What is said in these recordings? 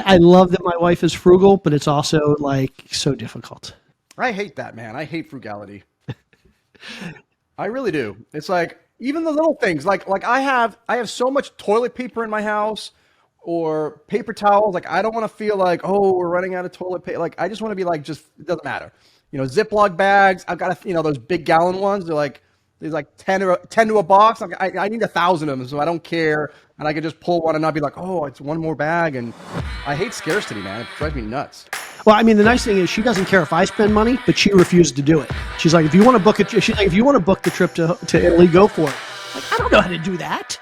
I love that my wife is frugal, but it's also like so difficult. I hate that, man. I hate frugality. I really do. It's like even the little things, like I have so much toilet paper in my house or paper towels. Like I don't want to feel like, oh, we're running out of toilet paper. Like I just want to be like, just it doesn't matter. Ziploc bags. I've got those big gallon ones. There's like 10 to a box. I need 1,000 of them, so I don't care, and I can just pull one and not be like, oh, it's one more bag. And I hate scarcity, man. It drives me nuts. Well, I mean, the nice thing is she doesn't care if I spend money, but she refuses to do it. She's like, if you want to book it, she's like, if you want to book the trip to Italy, go for it. Like, I don't know how to do that.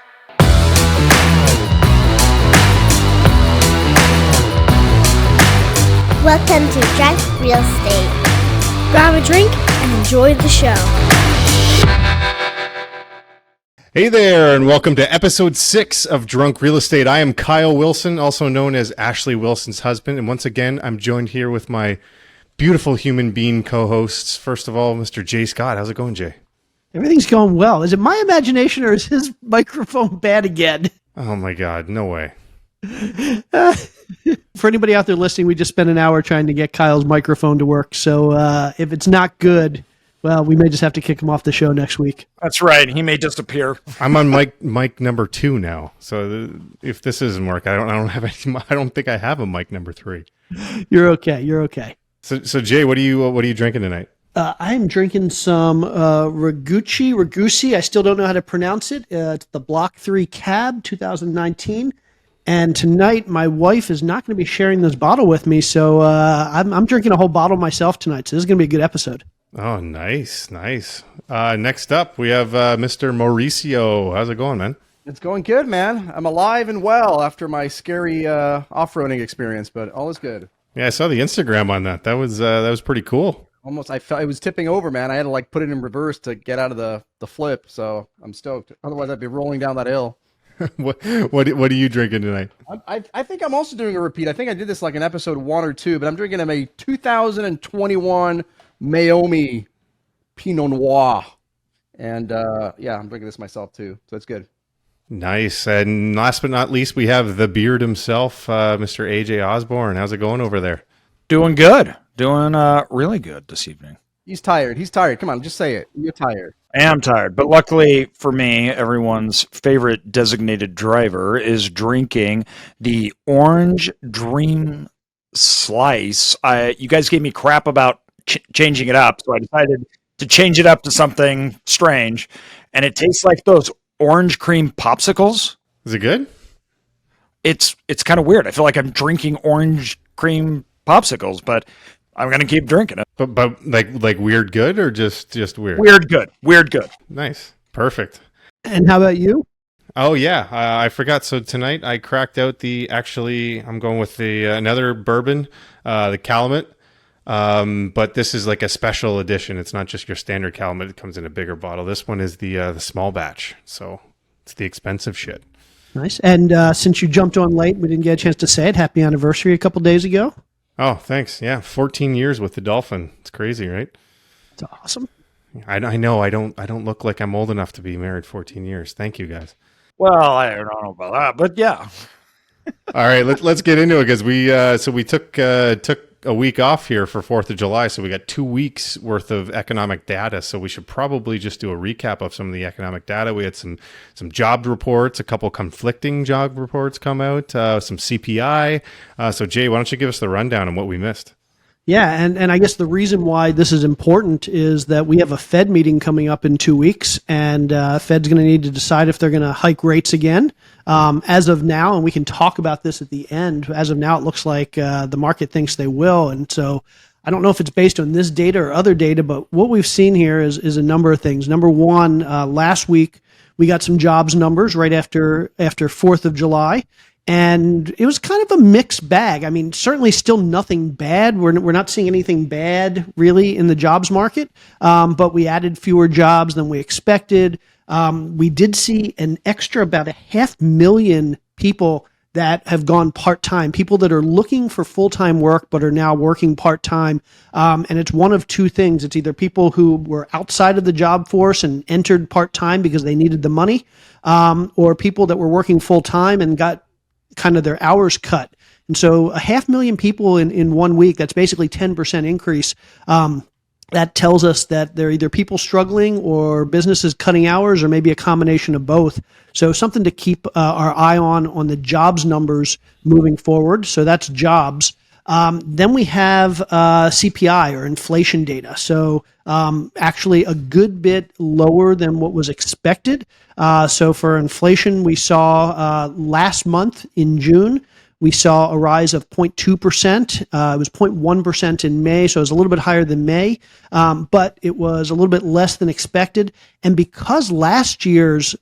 Welcome to Drunk Real Estate. Grab a drink and enjoy the show. Hey there, and welcome to episode 6 of Drunk Real Estate. I am Kyle Wilson, also known as Ashley Wilson's husband, and once again, I'm joined here with my beautiful human being co-hosts. First of all, Mr. Jay Scott. How's it going, Jay? Everything's going well. Is it my imagination or is his microphone bad again? Oh my God, no way. For anybody out there listening, we just spent an hour trying to get Kyle's microphone to work. So if it's not good, well, we may just have to kick him off the show next week. That's right. He may disappear. I'm on mic number 2 now. So if this doesn't work, I don't think I have a mic number 3. You're okay. You're okay. So Jay, what are you drinking tonight? I'm drinking some Ragusi. I still don't know how to pronounce it. It's the Block 3 Cab 2019. And tonight, my wife is not going to be sharing this bottle with me, so I'm drinking a whole bottle myself tonight. So this is going to be a good episode. Oh, nice. Next up, we have Mr. Mauricio. How's it going, man? It's going good, man. I'm alive and well after my scary off-roading experience, but all is good. Yeah, I saw the Instagram on that. That was pretty cool. Almost, I felt it was tipping over, man. I had to put it in reverse to get out of the flip, so I'm stoked. Otherwise, I'd be rolling down that hill. What are you drinking tonight? I think I'm also doing a repeat. I think I did this in episode 1 or 2, but I'm drinking a 2021 Maomi Pinot Noir. And I'm drinking this myself too, so it's good. Nice. And last but not least, we have the beard himself, Mr. AJ Osborne. How's it going over there? Doing good. Doing really good this evening. He's tired. Come on, just say it. You're tired. I am tired, but luckily for me, everyone's favorite designated driver is drinking the Orange Dream Slice. You guys gave me crap about changing it up, so I decided to change it up to something strange, and it tastes like those orange cream popsicles. Is it good? It's kind of weird. I feel like I'm drinking orange cream popsicles, but I'm gonna keep drinking it. But like weird good or just weird? Weird good. Nice, perfect. And how about you? Oh yeah, I forgot. So tonight I cracked out I'm going with the another bourbon, the Calumet. But this is like a special edition. It's not just your standard Calumet. It comes in a bigger bottle. This one is the small batch, so it's the expensive shit. Nice. And since you jumped on late, we didn't get a chance to say it. Happy anniversary a couple days ago. Oh, thanks. Yeah, 14 years with the Dolphin. It's crazy, right? It's awesome. I know. I don't look like I'm old enough to be married 14 years. Thank you, guys. Well, I don't know about that, but yeah. All right, let's get into it because we took a week off here for 4th of July, so we got 2 weeks worth of economic data. So we should probably just do a recap of some of the economic data. We had some job reports, a couple conflicting job reports come out, some CPI. So Jay, why don't you give us the rundown on what we missed? Yeah, and I guess the reason why this is important is that we have a Fed meeting coming up in 2 weeks, and Fed's going to need to decide if they're going to hike rates again. As of now, and we can talk about this at the end, as of now, it looks like the market thinks they will. And so I don't know if it's based on this data or other data, but what we've seen here is a number of things. Number one, last week, we got some jobs numbers right after 4th of July. And it was kind of a mixed bag. I mean, certainly still nothing bad. We're not seeing anything bad really in the jobs market, but we added fewer jobs than we expected. We did see an extra about 500,000 people that have gone part-time, people that are looking for full-time work but are now working part-time. And it's one of two things. It's either people who were outside of the job force and entered part-time because they needed the money, or people that were working full-time and got kind of their hours cut. And so 500,000 people in 1 week, that's basically 10% increase. That tells us that there are either people struggling or businesses cutting hours or maybe a combination of both. So something to keep our eye on the jobs numbers moving forward. So that's jobs. Then we have CPI or inflation data. So actually a good bit lower than what was expected. So for inflation, we saw last month in June, we saw a rise of 0.2%. It was 0.1% in May, so it was a little bit higher than May, but it was a little bit less than expected. And because last year's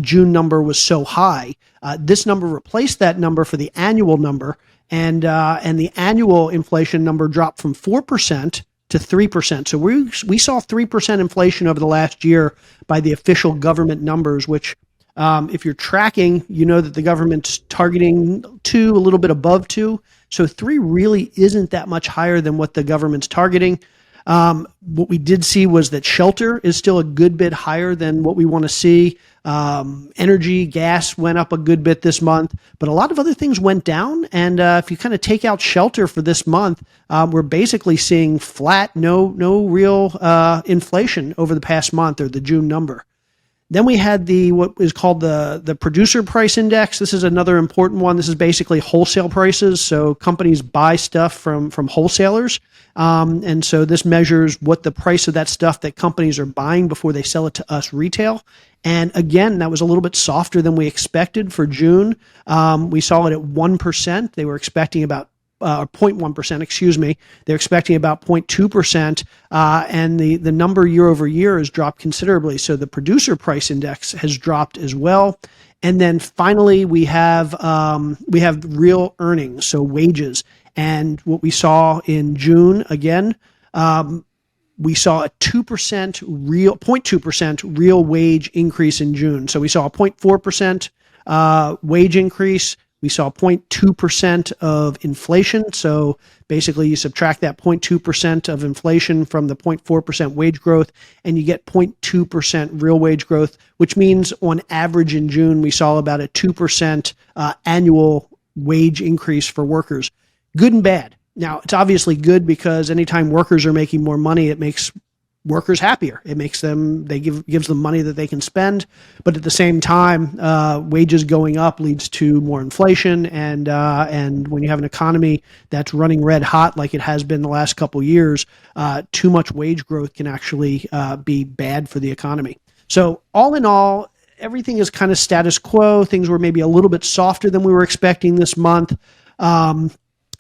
June number was so high, this number replaced that number for the annual number, and the annual inflation number dropped from 4% to 3%. So we saw 3% inflation over the last year by the official government numbers, which if you're tracking, you know that the government's targeting 2, a little bit above 2. So 3 really isn't that much higher than what the government's targeting. What we did see was that shelter is still a good bit higher than what we want to see. Energy, gas went up a good bit this month, but a lot of other things went down. And if you kind of take out shelter for this month, we're basically seeing flat, no real inflation over the past month, or the June number. Then we had what is called the producer price index. This is another important one. This is basically wholesale prices. So companies buy stuff from wholesalers. And so this measures what the price of that stuff that companies are buying before they sell it to us retail. And again, that was a little bit softer than we expected for June. We saw it at 1%. They were expecting about 0.1%, excuse me. They're expecting about 0.2%, and the number year over year has dropped considerably. So the producer price index has dropped as well. And then finally, we have real earnings, so wages. And what we saw in June, again, we saw a 0.2% real wage increase in June. So we saw a 0.4% wage increase. We saw 0.2% of inflation. So basically you subtract that 0.2% of inflation from the 0.4% wage growth, and you get 0.2% real wage growth, which means on average in June, we saw about a 2% annual wage increase for workers. Good and bad. Now, it's obviously good because anytime workers are making more money, it makes workers happier. It makes them, gives them money that they can spend. But at the same time, wages going up leads to more inflation. And when you have an economy that's running red hot like it has been the last couple of years, too much wage growth can actually be bad for the economy. So all in all, everything is kind of status quo. Things were maybe a little bit softer than we were expecting this month.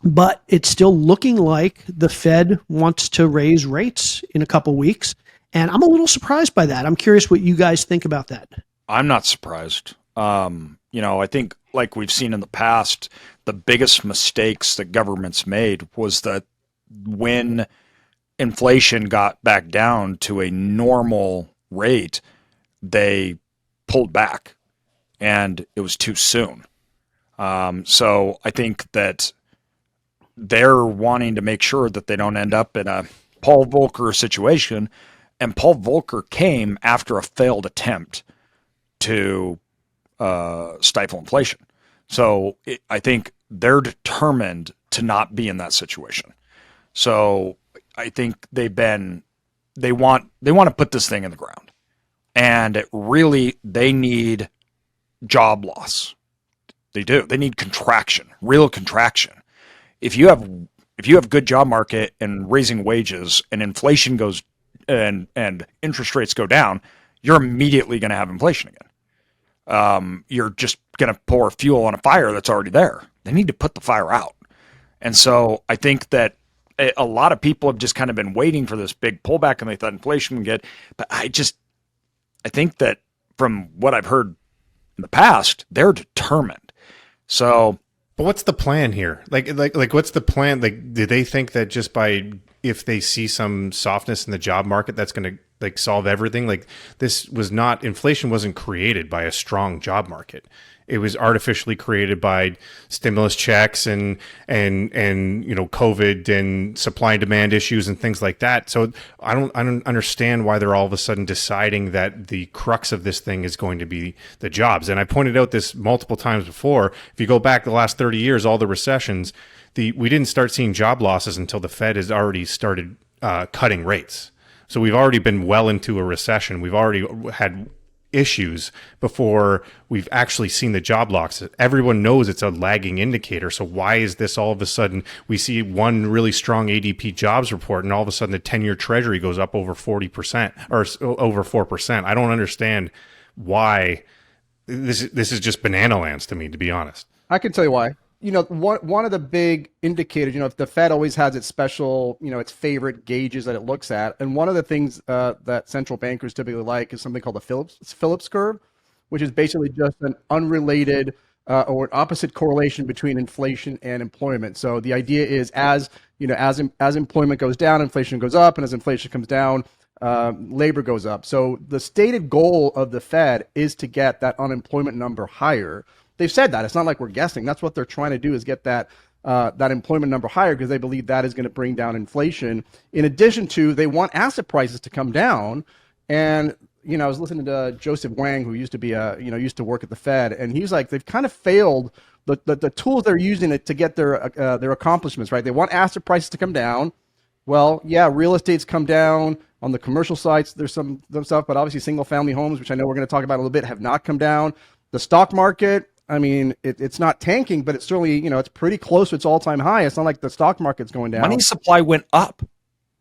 But it's still looking like the Fed wants to raise rates in a couple weeks. And I'm a little surprised by that. I'm curious what you guys think about that. I'm not surprised. I think like we've seen in the past, the biggest mistakes that governments made was that when inflation got back down to a normal rate, they pulled back and it was too soon. So I think that they're wanting to make sure that they don't end up in a Paul Volcker situation. And Paul Volcker came after a failed attempt to stifle inflation. So I think they're determined to not be in that situation. So I think they want to put this thing in the ground. And they need job loss. They do. They need contraction, real contraction. If you have good job market and raising wages and inflation goes and interest rates go down, you're immediately going to have inflation again. You're just going to pour fuel on a fire that's already there. They need to put the fire out. And so I think that a lot of people have just kind of been waiting for this big pullback and they thought inflation would get, but I think that from what I've heard in the past, they're determined. So, but what's the plan here? Like, what's the plan? Like, do they think that just if they see some softness in the job market, that's going to like solve everything. Like inflation wasn't created by a strong job market. It was artificially created by stimulus checks and COVID and supply and demand issues and things like that. So I don't understand why they're all of a sudden deciding that the crux of this thing is going to be the jobs. And I pointed out this multiple times before. If you go back the last 30 years, all the recessions, we didn't start seeing job losses until the Fed has already started cutting rates. So we've already been well into a recession. We've already had issues before we've actually seen the job losses. Everyone knows it's a lagging indicator. So why is this all of a sudden we see one really strong ADP jobs report and all of a sudden the 10-year treasury goes up over 40% or over 4%? I don't understand why. This is just banana lands to me, to be honest. I can tell you why. One of the big indicators, if the Fed always has its special, its favorite gauges that it looks at. And one of the things that central bankers typically like is something called the Phillips curve, which is basically just an unrelated or an opposite correlation between inflation and employment. So the idea is as employment goes down, inflation goes up, and as inflation comes down, labor goes up. So the stated goal of the Fed is to get that unemployment number higher. They've said that. It's not like we're guessing. That's what they're trying to do, is get that employment number higher, because they believe that is going to bring down inflation. In addition to, they want asset prices to come down. And I was listening to Joseph Wang, who used to work at the Fed, and he's like, they've kind of failed the tools they're using to get their accomplishments, right? They want asset prices to come down. Well, yeah, real estate's come down. On the commercial sites, there's some stuff, but obviously single family homes, which I know we're going to talk about a little bit, have not come down. The stock market, I mean, it's not tanking, but it's certainly, it's pretty close to its all-time high. It's not like the stock market's going down. Money supply went up.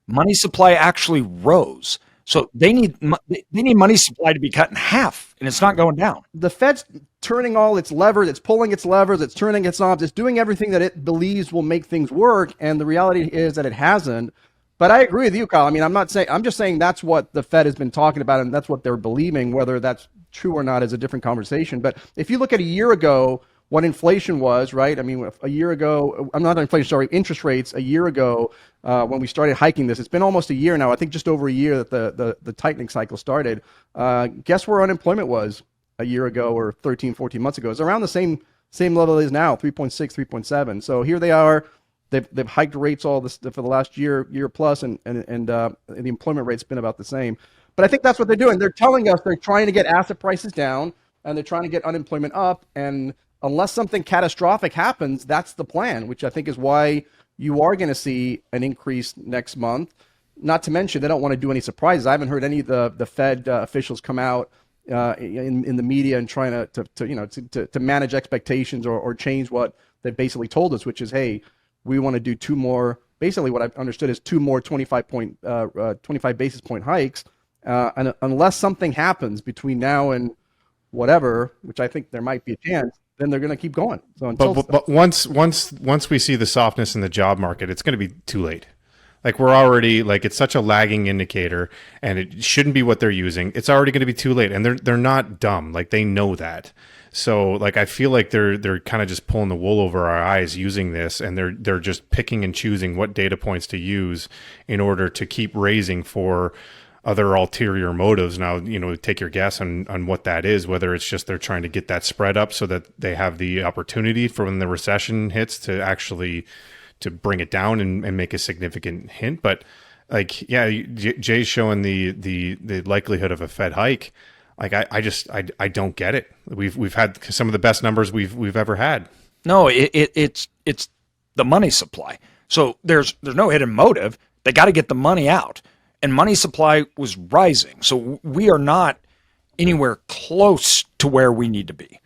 Money supply actually rose. So they need money supply to be cut in half, and it's not going down. The Fed's turning all its levers. It's pulling its levers. It's turning its knobs. It's doing everything that it believes will make things work, and the reality is that it hasn't. But I agree with you, Kyle. I mean, I'm just saying that's what the Fed has been talking about, and that's what they're believing. Whether that's true or not is a different conversation. But if you look at a year ago, what inflation was, right? I mean, a year ago, I'm not inflation, sorry, interest rates a year ago when we started hiking this. It's been almost a year now. I think just over a year that the tightening cycle started. Guess where unemployment was a year ago or 13, 14 months ago? It's around the same level it is now, 3.6, 3.7. So here they are. They've hiked rates all this for the last year plus, and the employment rate's been about the same. But I think that's what they're doing. They're telling us they're trying to get asset prices down, and they're trying to get unemployment up. And unless something catastrophic happens, that's the plan, which I think is why you are going to see an increase next month. Not to mention, they don't want to do any surprises. I haven't heard any of the Fed officials come out in the media and trying to manage expectations or change what they basically told us, which is, hey, we want to do two more. Basically, what I've understood is two more 25 basis point hikes. And unless something happens between now and whatever, which I think there might be a chance, then they're going to keep going. So but once we see the softness in the job market, it's going to be too late. Like we're already it's such a lagging indicator, and it shouldn't be what they're using. It's already going to be too late, and they're not dumb. Like they know that. So I feel like they're kind of just pulling the wool over our eyes using this, and they're just picking and choosing what data points to use in order to keep raising for other ulterior motives. Now, take your guess on what that is, whether it's just they're trying to get that spread up so that they have the opportunity for when the recession hits to actually to bring it down and make a significant hint. But Jay's showing the likelihood of a Fed hike. I don't get it. We've had some of the best numbers we've ever had. No, it's the money supply. So there's no hidden motive. They got to get the money out, and money supply was rising. So we are not anywhere close to where we need to be.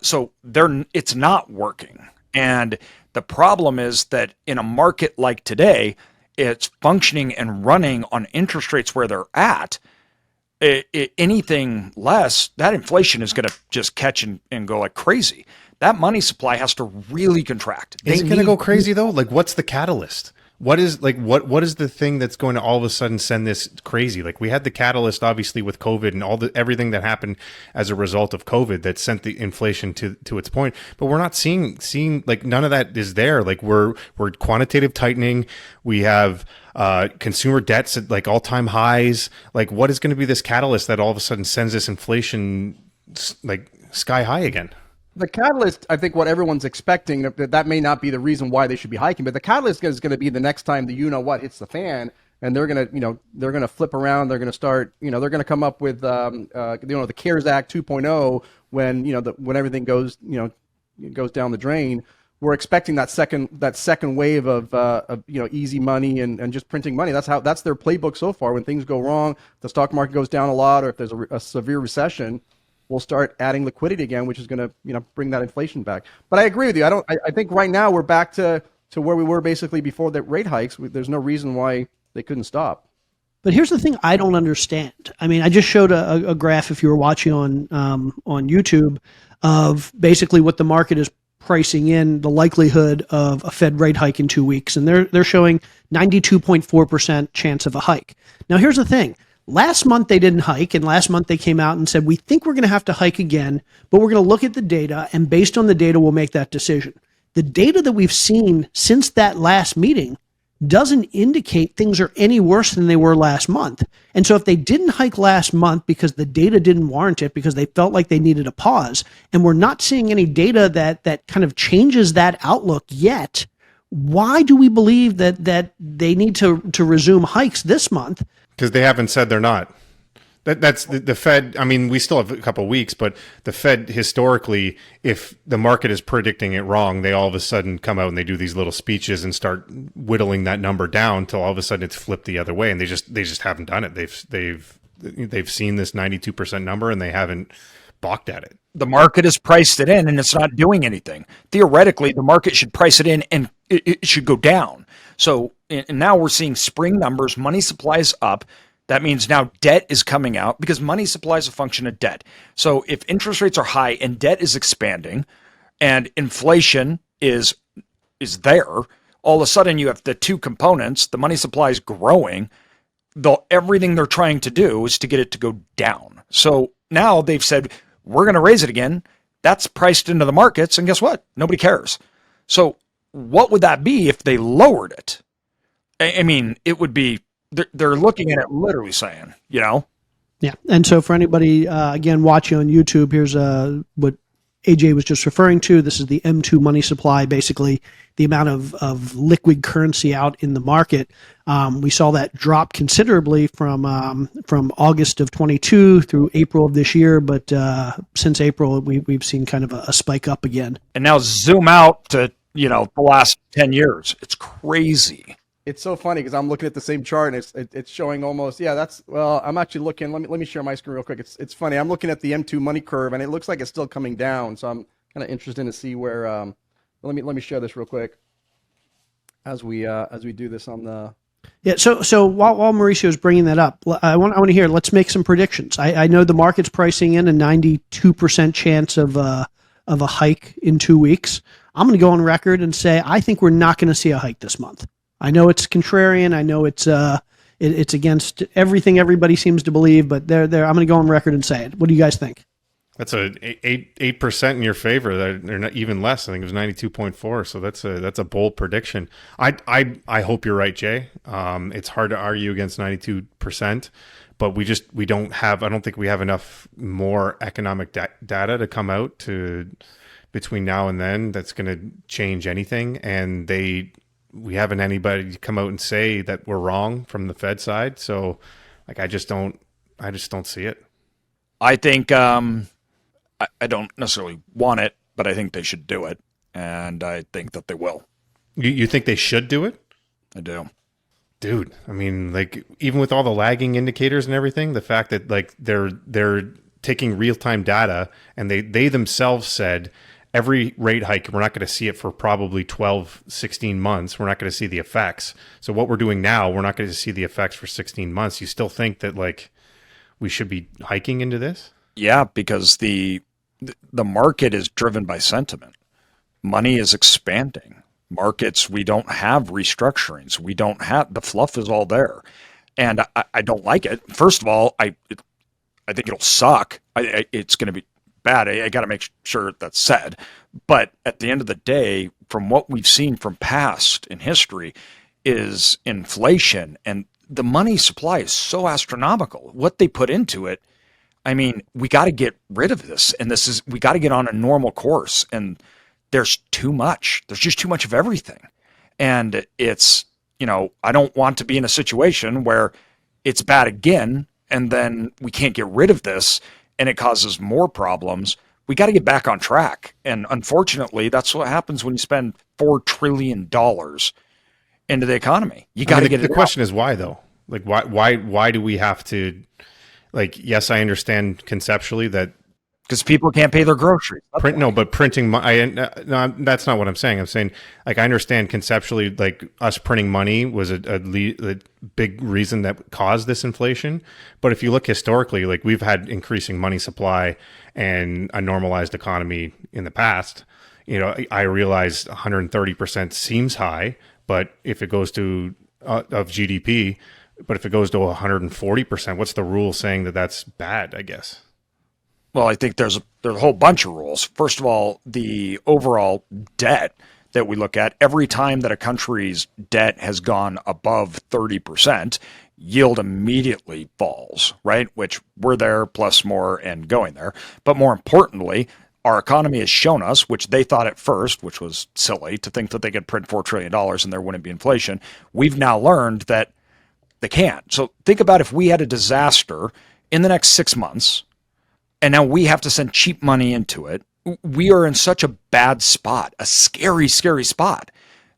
So it's not working. And the problem is that in a market like today, it's functioning and running on interest rates where they're at. Anything less, that inflation is going to just catch and go like crazy. That money supply has to really contract. Is it going to go crazy though? Like, what's the catalyst? What is what is the thing that's going to all of a sudden send this crazy? Like we had the catalyst obviously with COVID and everything that happened as a result of COVID that sent the inflation to its point, but we're not seeing like none of that is there. Like we're quantitative tightening. We have consumer debts at like all-time highs. Like what is going to be this catalyst that all of a sudden sends this inflation like sky high again? The catalyst, I think what everyone's expecting, that may not be the reason why they should be hiking, but the catalyst is going to be the next time the you-know-what hits the fan, and they're going to, they're going to flip around, they're going to start, they're going to come up with, the CARES Act 2.0 when, when everything goes, goes down the drain. We're expecting that second wave of easy money and just printing money. That's their playbook so far. When things go wrong, the stock market goes down a lot, or if there's a severe recession, we'll start adding liquidity again, which is going to, bring that inflation back. But I agree with you. I think right now we're back to where we were basically before the rate hikes. There's no reason why they couldn't stop. But here's the thing I don't understand. I mean, I just showed a graph, if you were watching on YouTube, of basically what the market is pricing in the likelihood of a Fed rate hike in 2 weeks. And they're showing 92.4% chance of a hike. Now, here's the thing. Last month they didn't hike, and last month they came out and said, we think we're going to have to hike again, but we're going to look at the data, and based on the data, we'll make that decision. The data that we've seen since that last meeting doesn't indicate things are any worse than they were last month. And so if they didn't hike last month because the data didn't warrant it, because they felt like they needed a pause, and we're not seeing any data that kind of changes that outlook yet, why do we believe that they need to resume hikes this month? Because they haven't said they're not. That's the Fed. I mean, we still have a couple of weeks, but the Fed historically, if the market is predicting it wrong, they all of a sudden come out and they do these little speeches and start whittling that number down till all of a sudden it's flipped the other way, and they just haven't done it. They've seen this 92% number and they haven't balked at it. The market has priced it in and it's not doing anything. Theoretically, the market should price it in and it should go down. So and now we're seeing spring numbers, money supply is up. That means now debt is coming out because money supply is a function of debt. So if interest rates are high and debt is expanding and inflation is there, all of a sudden you have the two components, the money supply is growing. Everything they're trying to do is to get it to go down. So now they've said, we're going to raise it again. That's priced into the markets. And guess what? Nobody cares. So what would that be if they lowered it? I mean, it would be, they're looking at it literally saying, Yeah. And so for anybody, again, watching on YouTube, here's what AJ was just referring to. This is the M2 money supply, basically the amount of liquid currency out in the market. We saw that drop considerably from August of 22 through April of this year. But since April, we've seen kind of a spike up again. And now zoom out to, the last 10 years. It's crazy. It's so funny because I'm looking at the same chart and it's showing almost, I'm actually looking, let me share my screen real quick. It's funny. I'm looking at the M2 money curve and it looks like it's still coming down. So I'm kind of interested to see where, let me share this real quick as we do this on the. Yeah. So while Mauricio is bringing that up, I want to hear, let's make some predictions. I know the market's pricing in a 92% chance of a hike in 2 weeks. I'm going to go on record and say, I think we're not going to see a hike this month. I know it's contrarian. I know it's against everything everybody seems to believe, but I'm going to go on record and say it. What do you guys think? That's a 8% in your favor. They're not even less. I think it was 92.4. So that's a bold prediction. I hope you're right, Jay. It's hard to argue against 92%, but we don't have. I don't think we have enough more economic data to come out between now and then that's going to change anything. And we haven't anybody come out and say that we're wrong from the Fed side. So I just don't see it. I think, I don't necessarily want it, but I think they should do it. And I think that they will. You think they should do it? I do. Dude, I mean, even with all the lagging indicators and everything, the fact that they're taking real-time data and they themselves said, every rate hike, we're not going to see it for probably 12, 16 months. We're not going to see the effects. So what we're doing now, we're not going to see the effects for 16 months. You still think that we should be hiking into this? Yeah, because the market is driven by sentiment. Money is expanding. markets, we don't have restructurings. We don't have the fluff is all there. And I don't like it. First of all, I think it'll suck. It's going to be bad. I got to make sure that's said. But at the end of the day, from what we've seen from past in history, is inflation, and the money supply is so astronomical. What they put into it, I mean, we got to get rid of this, and we got to get on a normal course. And there's too much. There's just too much of everything, and it's, I don't want to be in a situation where it's bad again, and then we can't get rid of this, and it causes more problems. We got to get back on track, and unfortunately, that's what happens when you spend $4 trillion into the economy. You got to get it. The question is why, though? Like, why do we have to? Like, yes, I understand conceptually that because people can't pay their groceries. But printing money. No, that's not what I'm saying. I'm saying, like, I understand conceptually, like, us printing money was a big reason that caused this inflation. But if you look historically, like, we've had increasing money supply and a normalized economy in the past. I realize 130% seems high, but if it goes to of GDP, but if it goes to 140%, what's the rule saying that that's bad? I guess. Well, I think there's a whole bunch of rules. First of all, the overall debt that we look at, every time that a country's debt has gone above 30%, yield immediately falls, right? Which we're there plus more and going there. But more importantly, our economy has shown us, which they thought at first, which was silly, to think that they could print $4 trillion and there wouldn't be inflation. We've now learned that they can't. So think about if we had a disaster in the next 6 months, and now we have to send cheap money into it. We are in such a bad spot, a scary, scary spot.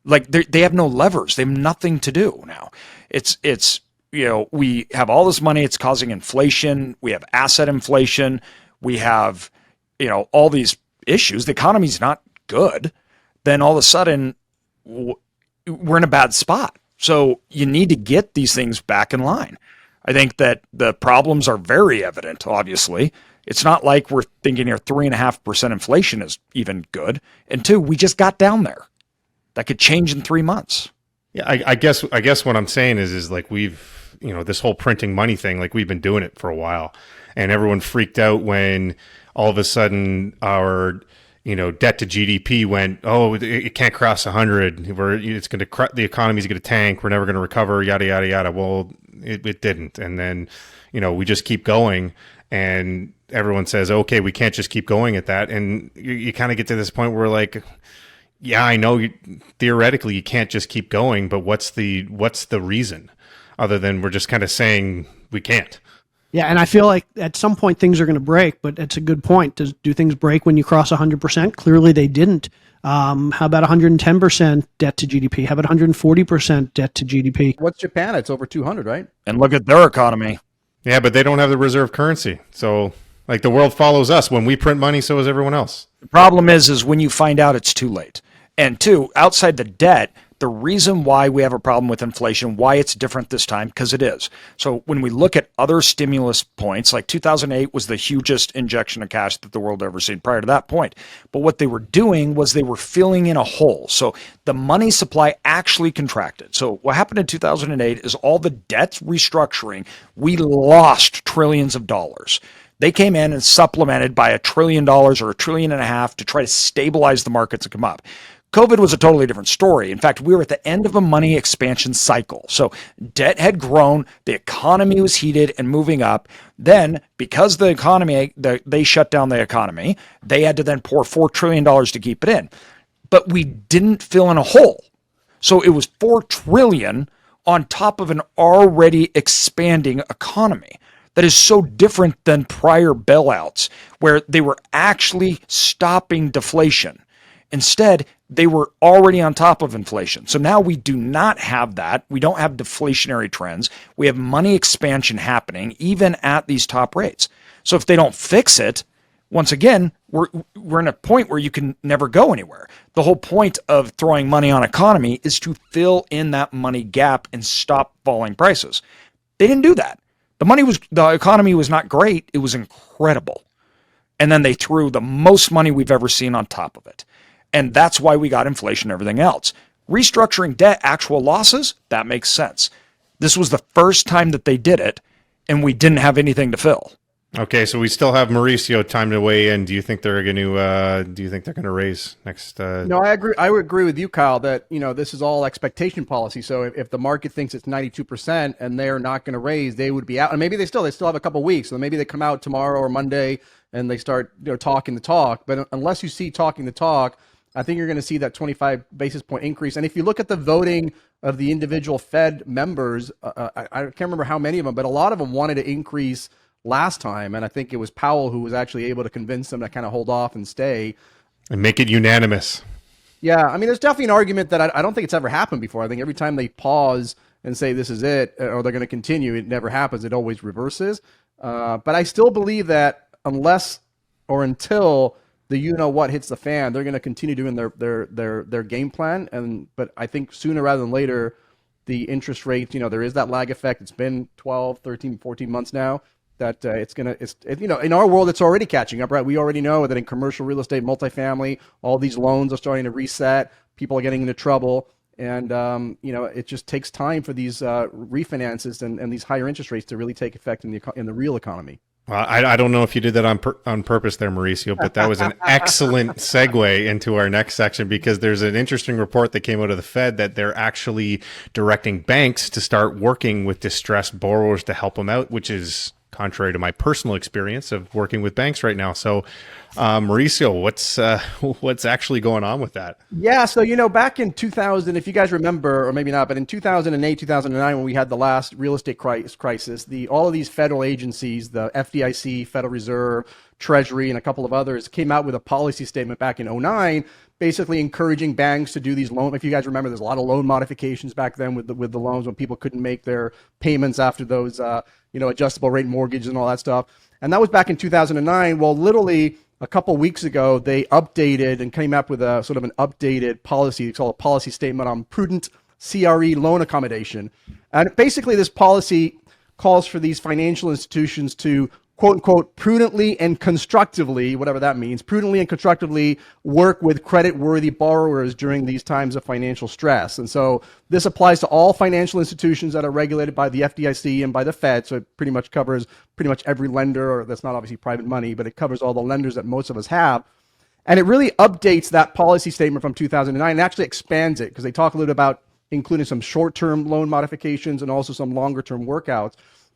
Like they have no levers. They have nothing to do now. It's we have all this money. It's causing inflation. We have asset inflation. We have, all these issues. The economy's not good. Then all of a sudden, we're in a bad spot. So you need to get these things back in line. I think that the problems are very evident, obviously. It's not like we're thinking here 3.5% inflation is even good. And two, we just got down there. That could change in 3 months. Yeah, I guess what I'm saying is like we've, this whole printing money thing, like we've been doing it for a while, and everyone freaked out when all of a sudden our, debt to GDP went, it can't cross 100. The economy's going to tank. We're never going to recover, yada, yada, yada. Well, it didn't. And then, we just keep going, and everyone says, okay, we can't just keep going at that. And you kind of get to this point where like, yeah, I know theoretically you can't just keep going, but what's the reason other than we're just kind of saying we can't? Yeah, and I feel like at some point things are going to break, but it's a good point. Do things break when you cross 100%? Clearly they didn't. How about 110% debt to GDP? How about 140% debt to GDP? What's Japan? It's over 200, right? And look at their economy. Yeah, but they don't have the reserve currency. So like the world follows us. When we print money, so does everyone else. The problem is when you find out it's too late. And two, outside the debt, the reason why we have a problem with inflation, why it's different this time, because it is. So when we look at other stimulus points, like 2008 was the hugest injection of cash that the world ever seen prior to that point. But what they were doing was they were filling in a hole. So the money supply actually contracted. So what happened in 2008 is all the debt restructuring, we lost trillions of dollars. They came in and supplemented by $1 trillion or $1.5 trillion to try to stabilize the markets and come up. COVID was a totally different story. In fact, we were at the end of a money expansion cycle. So debt had grown, the economy was heated and moving up. Then, because the economy, they shut down the economy, they had to then pour $4 trillion to keep it in. But we didn't fill in a hole. So it was $4 trillion on top of an already expanding economy. That is so different than prior bailouts where they were actually stopping deflation. Instead, they were already on top of inflation. So now we do not have that. We don't have deflationary trends. We have money expansion happening even at these top rates. So if they don't fix it, once again, we're in a point where you can never go anywhere. The whole point of throwing money on economy is to fill in that money gap and stop falling prices. They didn't do that. The economy was not great. It was incredible. And then they threw the most money we've ever seen on top of it. And that's why we got inflation and everything else. Restructuring debt, actual losses, that makes sense. This was the first time that they did it, and we didn't have anything to fill. Okay, so we still have Mauricio time to weigh in. Do you think they're going to? Do you think they're going to raise next? No, I agree. I would agree with you, Kyle, that this is all expectation policy. So if the market thinks it's 92% and they're not going to raise, they would be out. And maybe they still have a couple of weeks. So maybe they come out tomorrow or Monday and they start talking the talk. But unless you see talking the talk, I think you're going to see that 25 basis point increase. And if you look at the voting of the individual Fed members, I can't remember how many of them, but a lot of them wanted to increase last time, and I think it was Powell who was actually able to convince them to kind of hold off and stay and make it unanimous. Yeah, I mean, there's definitely an argument that I don't think it's ever happened before. I think every time they pause and say this is it, or they're going to continue, it never happens. It always reverses. But I still believe that unless or until the what hits the fan, they're going to continue doing their game plan. But I think sooner rather than later, the interest rate, there is that lag effect. It's been 12, 13, 14 months now. That in our world, it's already catching up, right? We already know that in commercial real estate, multifamily, all these loans are starting to reset. People are getting into trouble. And, it just takes time for these refinances and these higher interest rates to really take effect in the real economy. Well, I don't know if you did that on purpose there, Mauricio, but that was an excellent segue into our next section, because there's an interesting report that came out of the Fed that they're actually directing banks to start working with distressed borrowers to help them out, which is contrary to my personal experience of working with banks right now. So, Mauricio, what's actually going on with that? Yeah, so back in 2000, if you guys remember, or maybe not, but in 2008, 2009, when we had the last real estate crisis, all of these federal agencies, the FDIC, Federal Reserve, Treasury, and a couple of others, came out with a policy statement back in 2009, basically encouraging banks to do these loans. If you guys remember, there's a lot of loan modifications back then with the loans when people couldn't make their payments after those adjustable rate mortgages and all that stuff. And that was back in 2009. Well, literally a couple weeks ago, they updated and came up with a sort of an updated policy. It's called a policy statement on prudent CRE loan accommodation. And basically this policy calls for these financial institutions to, quote unquote, prudently and constructively, whatever that means, prudently and constructively work with credit-worthy borrowers during these times of financial stress. And so this applies to all financial institutions that are regulated by the FDIC and by the Fed. So it pretty much covers pretty much every lender, or that's not obviously private money, but it covers all the lenders that most of us have. And it really updates that policy statement from 2009 and actually expands it, because they talk a little bit about including some short-term loan modifications and also some longer-term workouts.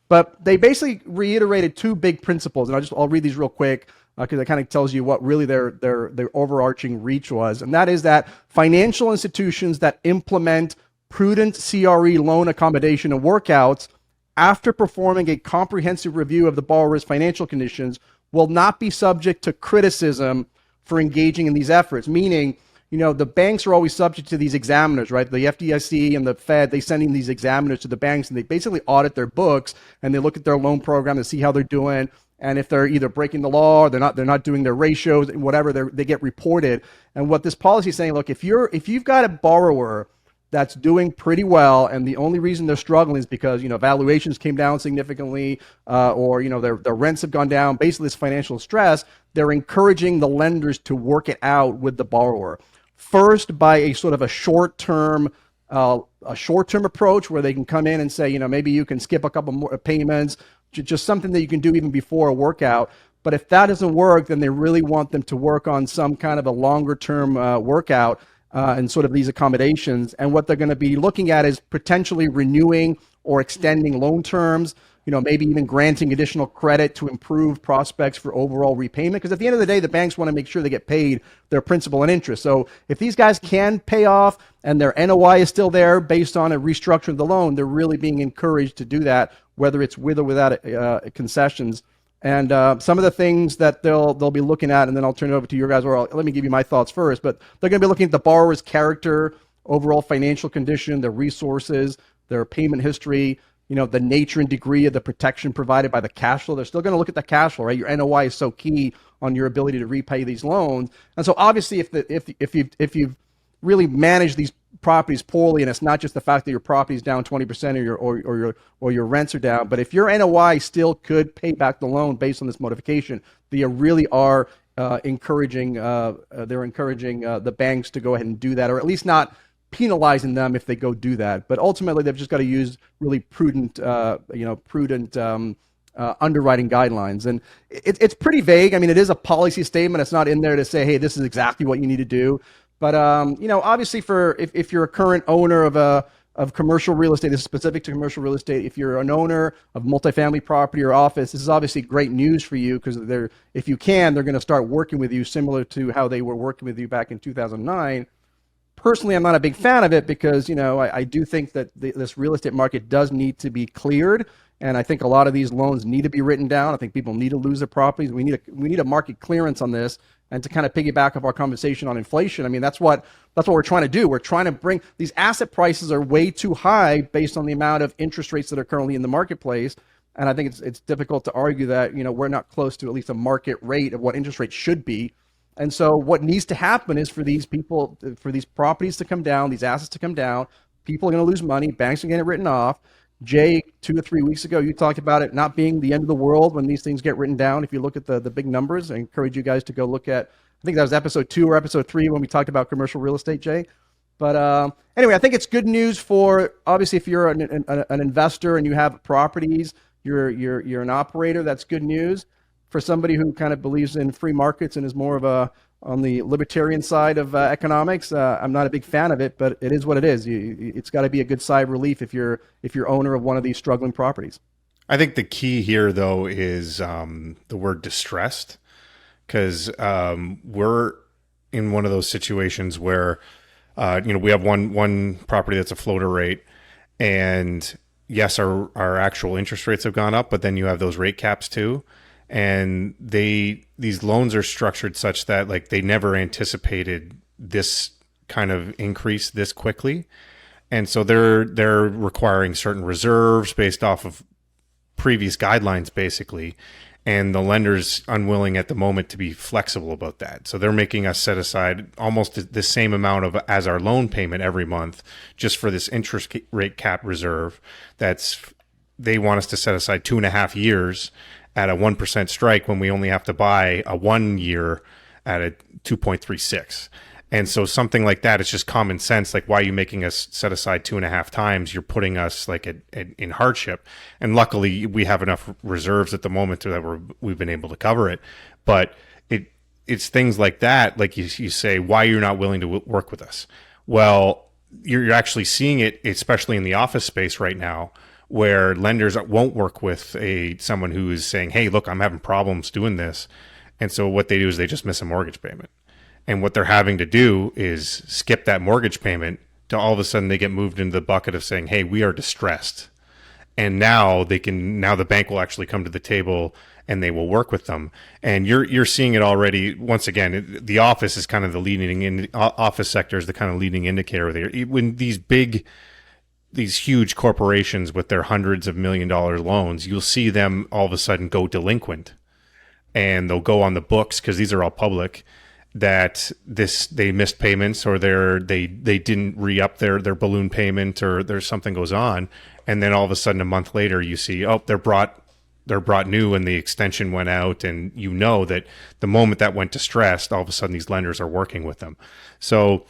But they basically reiterated two big principles, and I'll read these real quick because it kind of tells you what really their overarching reach was, and that is that financial institutions that implement prudent CRE loan accommodation and workouts after performing a comprehensive review of the borrower's financial conditions will not be subject to criticism for engaging in these efforts, meaning the banks are always subject to these examiners, right? The FDIC and the Fed, they send in these examiners to the banks, and they basically audit their books, and they look at their loan program to see how they're doing. And if they're either breaking the law or they're not doing their ratios, whatever, they get reported. And what this policy is saying, look, if you've got a borrower that's doing pretty well, and the only reason they're struggling is because valuations came down significantly, or their rents have gone down, basically this financial stress, they're encouraging the lenders to work it out with the borrower. First, by a sort of a short-term approach where they can come in and say, maybe you can skip a couple more payments, just something that you can do even before a workout. But if that doesn't work, then they really want them to work on some kind of a longer-term workout and sort of these accommodations. And what they're going to be looking at is potentially renewing or extending loan terms, maybe even granting additional credit to improve prospects for overall repayment. Because at the end of the day, the banks want to make sure they get paid their principal and interest. So if these guys can pay off and their NOI is still there based on a restructuring of the loan, they're really being encouraged to do that, whether it's with or without concessions. And some of the things that they'll be looking at, and then I'll turn it over to you guys, or let me give you my thoughts first, but they're going to be looking at the borrower's character, overall financial condition, their resources, their payment history, the nature and degree of the protection provided by the cash flow. They're still going to look at the cash flow, right? Your NOI is so key on your ability to repay these loans. And so obviously if you've really managed these properties poorly, and it's not just the fact that your property is down 20% or your rents are down, but if your NOI still could pay back the loan based on this modification, they really are encouraging the banks to go ahead and do that, or at least not penalizing them if they go do that. But ultimately, they've just got to use really prudent underwriting guidelines. And it's pretty vague. I mean, it is a policy statement. It's not in there to say, hey, this is exactly what you need to do. But obviously, if you're a current owner of commercial real estate, this is specific to commercial real estate. If you're an owner of multifamily property or office, this is obviously great news for you, because if you can, they're going to start working with you similar to how they were working with you back in 2009. Personally, I'm not a big fan of it because, I do think that this real estate market does need to be cleared. And I think a lot of these loans need to be written down. I think people need to lose their properties. We need a market clearance on this. And to kind of piggyback off our conversation on inflation, I mean, that's what we're trying to do. We're trying to bring these asset prices are way too high based on the amount of interest rates that are currently in the marketplace. And I think it's difficult to argue that, we're not close to at least a market rate of what interest rates should be. And so what needs to happen is for these properties to come down, these assets to come down. People are going to lose money. Banks are going to get written off. Jay, 2 to 3 weeks ago, you talked about it not being the end of the world when these things get written down. If you look at the big numbers, I encourage you guys to go look at, I think that was episode 2 or episode 3 when we talked about commercial real estate, Jay. But anyway, I think it's good news for, obviously, if you're an investor and you have properties, you're an operator, that's good news. For somebody who kind of believes in free markets and is more of on the libertarian side of economics, I'm not a big fan of it, but it is what it is. It's got to be a good sigh of relief if you're owner of one of these struggling properties. I think the key here, though, is the word distressed, because we're in one of those situations where we have one property that's a floater rate, and yes, our actual interest rates have gone up, but then you have those rate caps too. And these loans are structured such that, like, they never anticipated this kind of increase this quickly. And so they're requiring certain reserves based off of previous guidelines, basically. And the lender's unwilling at the moment to be flexible about that. So they're making us set aside almost the same amount as our loan payment every month just for this interest rate cap reserve. They want us to set aside 2.5 years at a 1% strike when we only have to buy a 1 year at a 2.36. And so something like that, it's just common sense. Like, why are you making us set aside 2.5 times? You're putting us in hardship. And luckily we have enough reserves at the moment that we've been able to cover it. But it's things like that. Like you say, why you're not willing to work with us? Well, you're actually seeing it, especially in the office space right now, where lenders won't work with someone who is saying, hey, look, I'm having problems doing this. And so what they do is they just miss a mortgage payment. And what they're having to do is skip that mortgage payment to all of a sudden they get moved into the bucket of saying, hey, we are distressed. And now the bank will actually come to the table and they will work with them. And you're seeing it already. Once again, the office is kind of office sector is the kind of leading indicator there. When these huge corporations with their hundreds of $1 million loans, you'll see them all of a sudden go delinquent, and they'll go on the books, because these are all public, that they missed payments, or they didn't re-up their balloon payment, or there's something goes on. And then all of a sudden a month later you see, they're brought new and the extension went out, and that the moment that went distressed, all of a sudden these lenders are working with them. So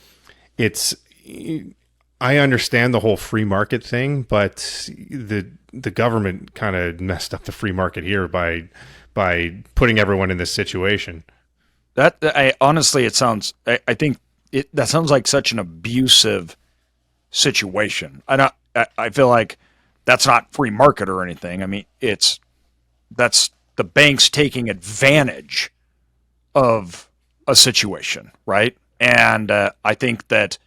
I understand the whole free market thing, but the government kind of messed up the free market here by putting everyone in this situation. Honestly, it sounds. I think that sounds like such an abusive situation. I feel like that's not free market or anything. I mean, that's the banks taking advantage of a situation, right? And I think that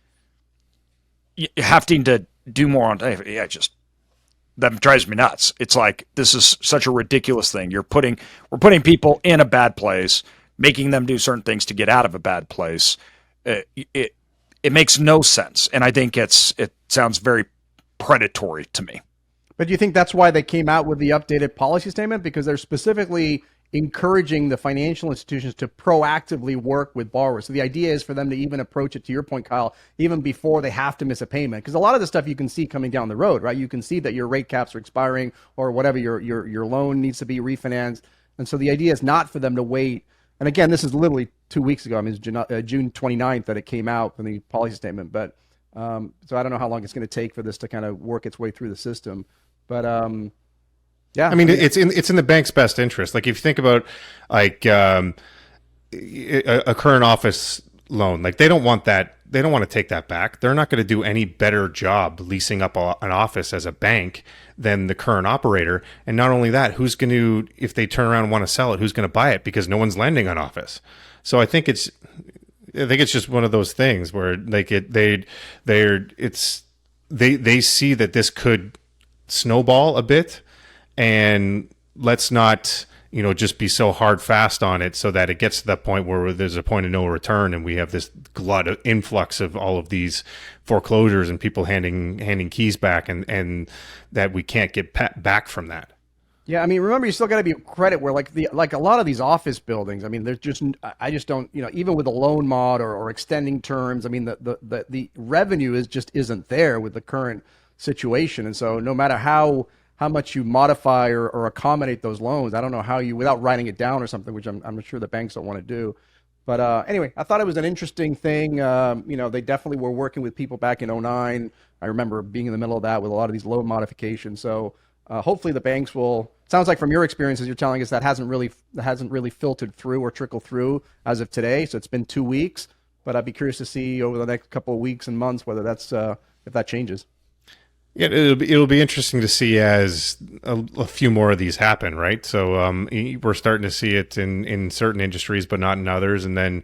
having to do more on, that drives me nuts. It's like, this is such a ridiculous thing. We're putting people in a bad place, making them do certain things to get out of a bad place. It makes no sense, and I think it sounds very predatory to me. But do you think that's why they came out with the updated policy statement? Because they're specifically encouraging the financial institutions to proactively work with borrowers. So the idea is for them to even approach it, to your point, Kyle, even before they have to miss a payment. Because a lot of the stuff you can see coming down the road, right? You can see that your rate caps are expiring, or whatever, your loan needs to be refinanced. And so the idea is not for them to wait And again, this is literally 2 weeks ago. I mean, it's June 29th that it came out in the policy statement. But so I don't know how long it's going to take for this to kind of work its way through the system. But yeah, I mean, it's in the bank's best interest. Like if you think about like a current office loan, like they don't want that. They don't want to take that back. They're not going to do any better job leasing up an office as a bank than the current operator. And not only that, who's going to, if they turn around and want to sell it, who's going to buy it? Because no one's lending on office. So I think it's just one of those things where like they see that this could snowball a bit, and let's not just be so hard fast on it so that it gets to that point where there's a point of no return and we have this glut of influx of all of these foreclosures and people handing keys back, and that we can't get back from that. Yeah, I mean, remember, you still got to be credit where like a lot of these office buildings. I mean, I just don't, even with a loan mod or extending terms. I mean, the revenue isn't there with the current situation, and so no matter how much you modify or accommodate those loans, I don't know how you, without writing it down or something, which I'm sure the banks don't want to do. But anyway, I thought it was an interesting thing. They definitely were working with people back in '09. I remember being in the middle of that with a lot of these loan modifications. So hopefully the banks will. Sounds like from your experiences, you're telling us that hasn't really filtered through or trickled through as of today. So it's been 2 weeks, but I'd be curious to see over the next couple of weeks and months whether that's if that changes. Yeah, it'll be interesting to see as a few more of these happen, right? So we're starting to see it in certain industries, but not in others. And then,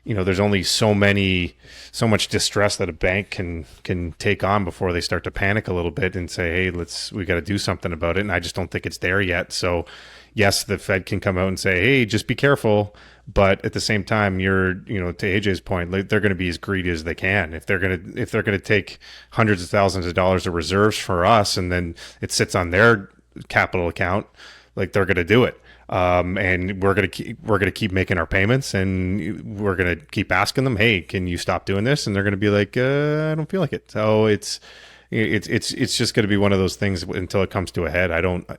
there's only so much distress that a bank can take on before they start to panic a little bit and say, hey, we got to do something about it. And I just don't think it's there yet. So yes, the Fed can come out and say, hey, just be careful. But at the same time, to AJ's point, like, they're going to be as greedy as they can. If they're going to take hundreds of thousands of dollars of reserves for us, and then it sits on their capital account, like, they're going to do it. And we're going to keep making our payments, and we're going to keep asking them, hey, can you stop doing this? And they're going to be like, I don't feel like it. So it's just going to be one of those things until it comes to a head.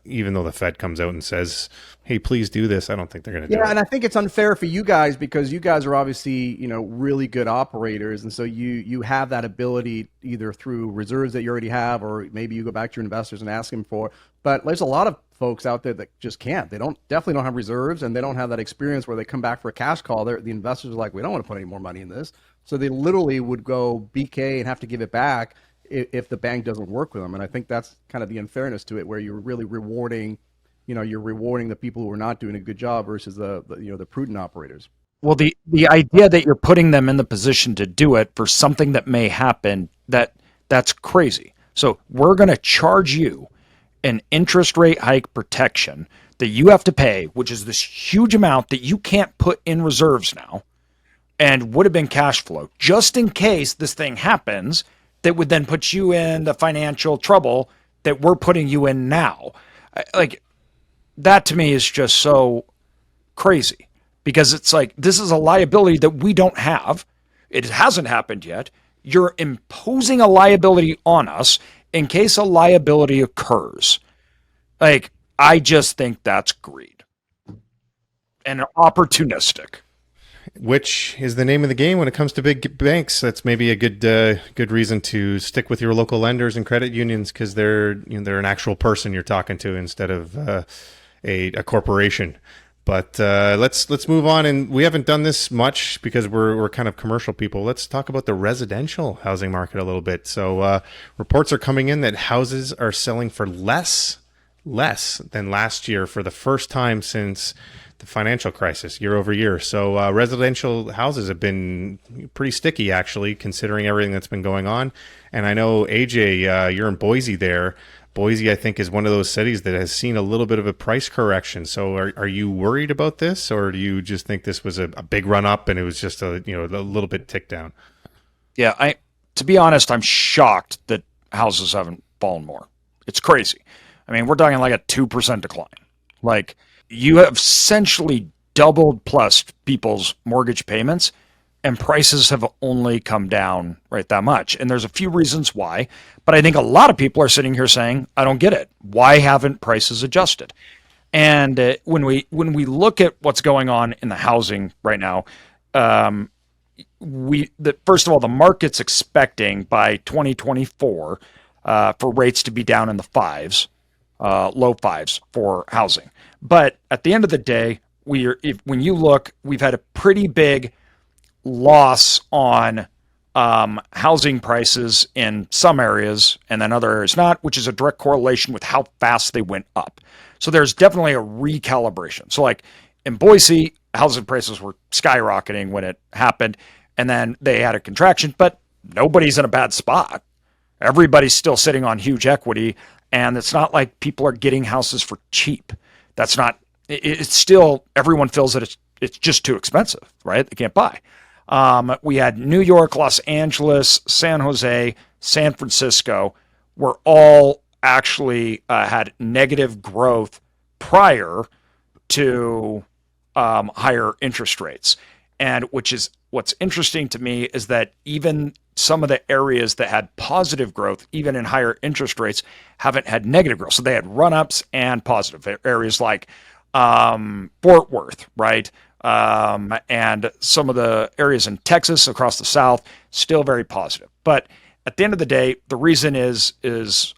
Even though the Fed comes out and says, hey, please do this, I don't think they're going to do it. Yeah, and I think it's unfair for you guys because you guys are obviously, really good operators. And so you have that ability either through reserves that you already have, or maybe you go back to your investors and ask them for. But there's a lot of folks out there that just can't. They definitely don't have reserves, and they don't have that experience where they come back for a cash call. The investors are like, we don't want to put any more money in this. So they literally would go BK and have to give it back if the bank doesn't work with them. And I think that's kind of the unfairness to it, where you're really rewarding the people who are not doing a good job versus the prudent operators. Well, the idea that you're putting them in the position to do it for something that may happen, that's crazy. So we're going to charge you an interest rate hike protection that you have to pay, which is this huge amount that you can't put in reserves now and would have been cash flow just in case this thing happens, that would then put you in the financial trouble that we're putting you in now. Like, that to me is just so crazy, because it's like, this is a liability that we don't have. It hasn't happened yet. You're imposing a liability on us in case a liability occurs. Like, I just think that's greed and opportunistic. Which is the name of the game when it comes to big banks. That's maybe a good reason to stick with your local lenders and credit unions, because they're an actual person you're talking to instead of a corporation. But let's move on, and we haven't done this much because we're kind of commercial people. Let's talk about the residential housing market a little bit. So reports are coming in that houses are selling for less than last year for the first time since the financial crisis, year over year. So residential houses have been pretty sticky, actually, considering everything that's been going on. And I know, AJ, you're in Boise there. Boise, I think, is one of those cities that has seen a little bit of a price correction. So are you worried about this, or do you just think this was a big run up and it was just a little bit tick down? Yeah, to be honest, I'm shocked that houses haven't fallen more. It's crazy. I mean, we're talking like a 2% decline. Like, you have essentially doubled plus people's mortgage payments, and prices have only come down right that much. And there's a few reasons why, but I think a lot of people are sitting here saying, I don't get it. Why haven't prices adjusted? And when we look at what's going on in the housing right now, first of all, the market's expecting by 2024 for rates to be down in the fives, low fives for housing. But at the end of the day, when you look, we've had a pretty big loss on housing prices in some areas and then other areas not, which is a direct correlation with how fast they went up. So there's definitely a recalibration. So like in Boise, housing prices were skyrocketing when it happened, and then they had a contraction, but nobody's in a bad spot. Everybody's still sitting on huge equity, and it's not like people are getting houses for cheap. That's not, it's still, everyone feels that it's just too expensive, right? They can't buy. We had New York, Los Angeles, San Jose, San Francisco were all actually had negative growth prior to higher interest rates. And what's interesting to me is that even some of the areas that had positive growth, even in higher interest rates, haven't had negative growth. So they had run-ups and positive areas like Fort Worth, right? And some of the areas in Texas across the South, still very positive. But at the end of the day, the reason is this.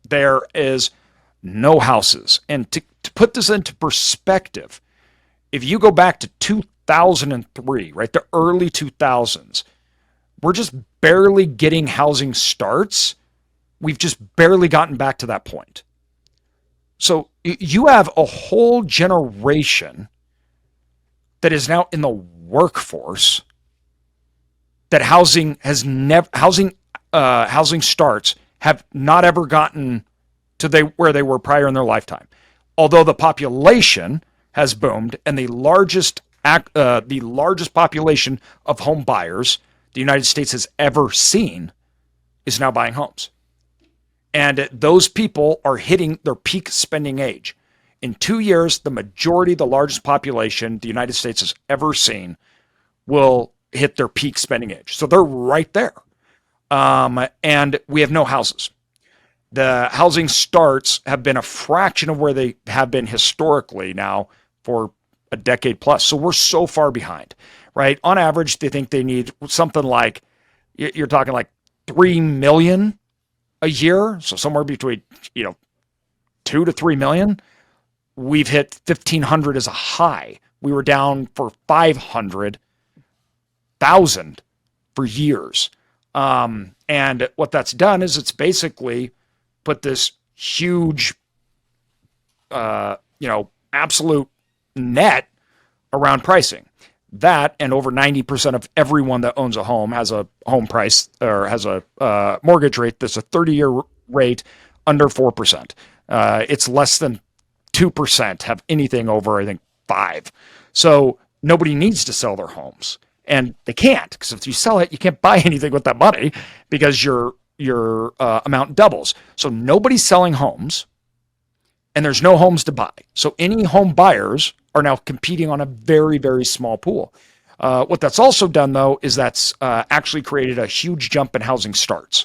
There is no houses. And to put this into perspective, if you go back to 2003, right, the early 2000s, we're just barely getting housing starts. We've just barely gotten back to that point. So you have a whole generation that is now in the workforce that housing starts have not ever gotten to where they were prior in their lifetime. Although the population has boomed, and the largest population of home buyers the United States has ever seen is now buying homes. And those people are hitting their peak spending age. In 2 years, the majority, the largest population the United States has ever seen will hit their peak spending age. So they're right there. And we have no houses. The housing starts have been a fraction of where they have been historically now for a decade plus. So we're so far behind, right? On average, they think they need something like, you're talking like 3 million a year. So somewhere between, 2 to 3 million. We've hit 1,500 as a high. We were down for 500,000 for years. And what that's done is it's basically put this huge, absolute net around pricing. That, and over 90% of everyone that owns a home has a home price or has a mortgage rate that's a 30-year rate under 4%. It's less than 2% have anything over, I think, 5. So nobody needs to sell their homes. And they can't, because if you sell it, you can't buy anything with that money because your amount doubles. So nobody's selling homes, and there's no homes to buy. So any home buyers are now competing on a very, very small pool. What that's also done, though, is that's actually created a huge jump in housing starts.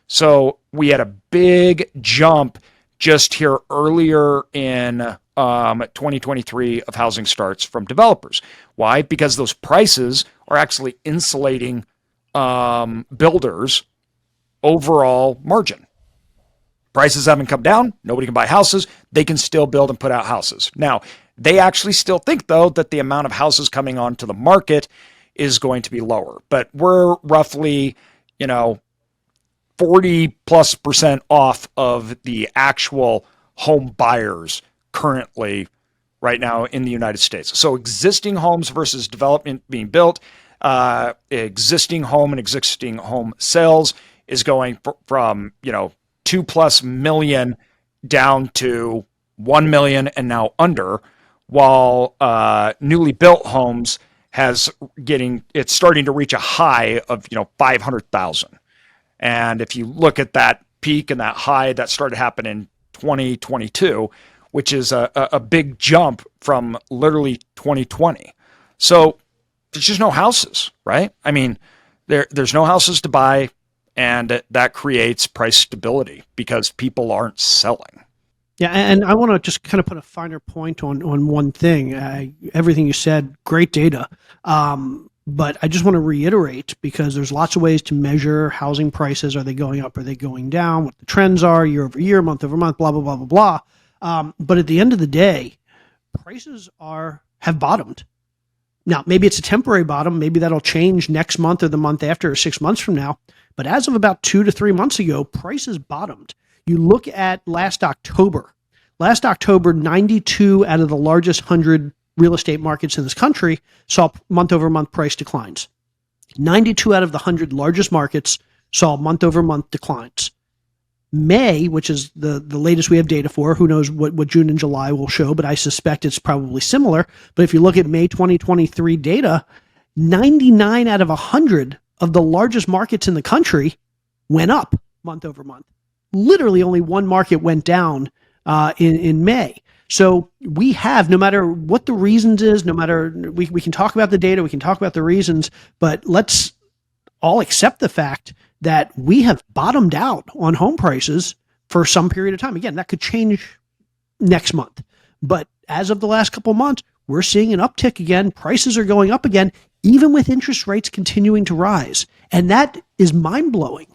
So we had a big jump just here earlier in 2023 of housing starts from developers. Why? Because those prices are actually insulating builders' overall margin. Prices haven't come down. Nobody can buy houses. They can still build and put out houses. Now, they actually still think, though, that the amount of houses coming onto the market is going to be lower. But we're roughly, 40+% off of the actual home buyers currently right now in the United States. So existing homes versus development being built, existing home and existing home sales is going from, 2+ million down to 1 million and now under, while newly built homes it's starting to reach a high of 500,000. And if you look at that peak and that high, that started happening in 2022, which is a big jump from literally 2020. So there's just no houses, right? I mean, there's no houses to buy, and that creates price stability because people aren't selling. Yeah, and I want to just kind of put a finer point on one thing. Everything you said, great data. But I just want to reiterate because there's lots of ways to measure housing prices. Are they going up? Are they going down? What the trends are year over year, month over month, blah blah blah blah blah. But at the end of the day, prices have bottomed. Now, maybe it's a temporary bottom. Maybe that'll change next month or the month after or 6 months from now. But as of about 2 to 3 months ago, prices bottomed. You look at last October. Last October, 92 out of the largest 100 real estate markets in this country saw month over month price declines. 92 out of the 100 largest markets saw month over month declines. May, which is the latest we have data for, who knows what June and July will show, but I suspect it's probably similar. But if you look at May 2023 data, 99 out of 100 of the largest markets in the country went up month over month. Literally only one market went down in May. So we have, no matter what the reasons is, no matter, we can talk about the data, we can talk about the reasons, but let's all accept the fact that we have bottomed out on home prices for some period of time. Again, that could change next month. But as of the last couple of months, we're seeing an uptick again. Prices are going up again, even with interest rates continuing to rise. And that is mind-blowing.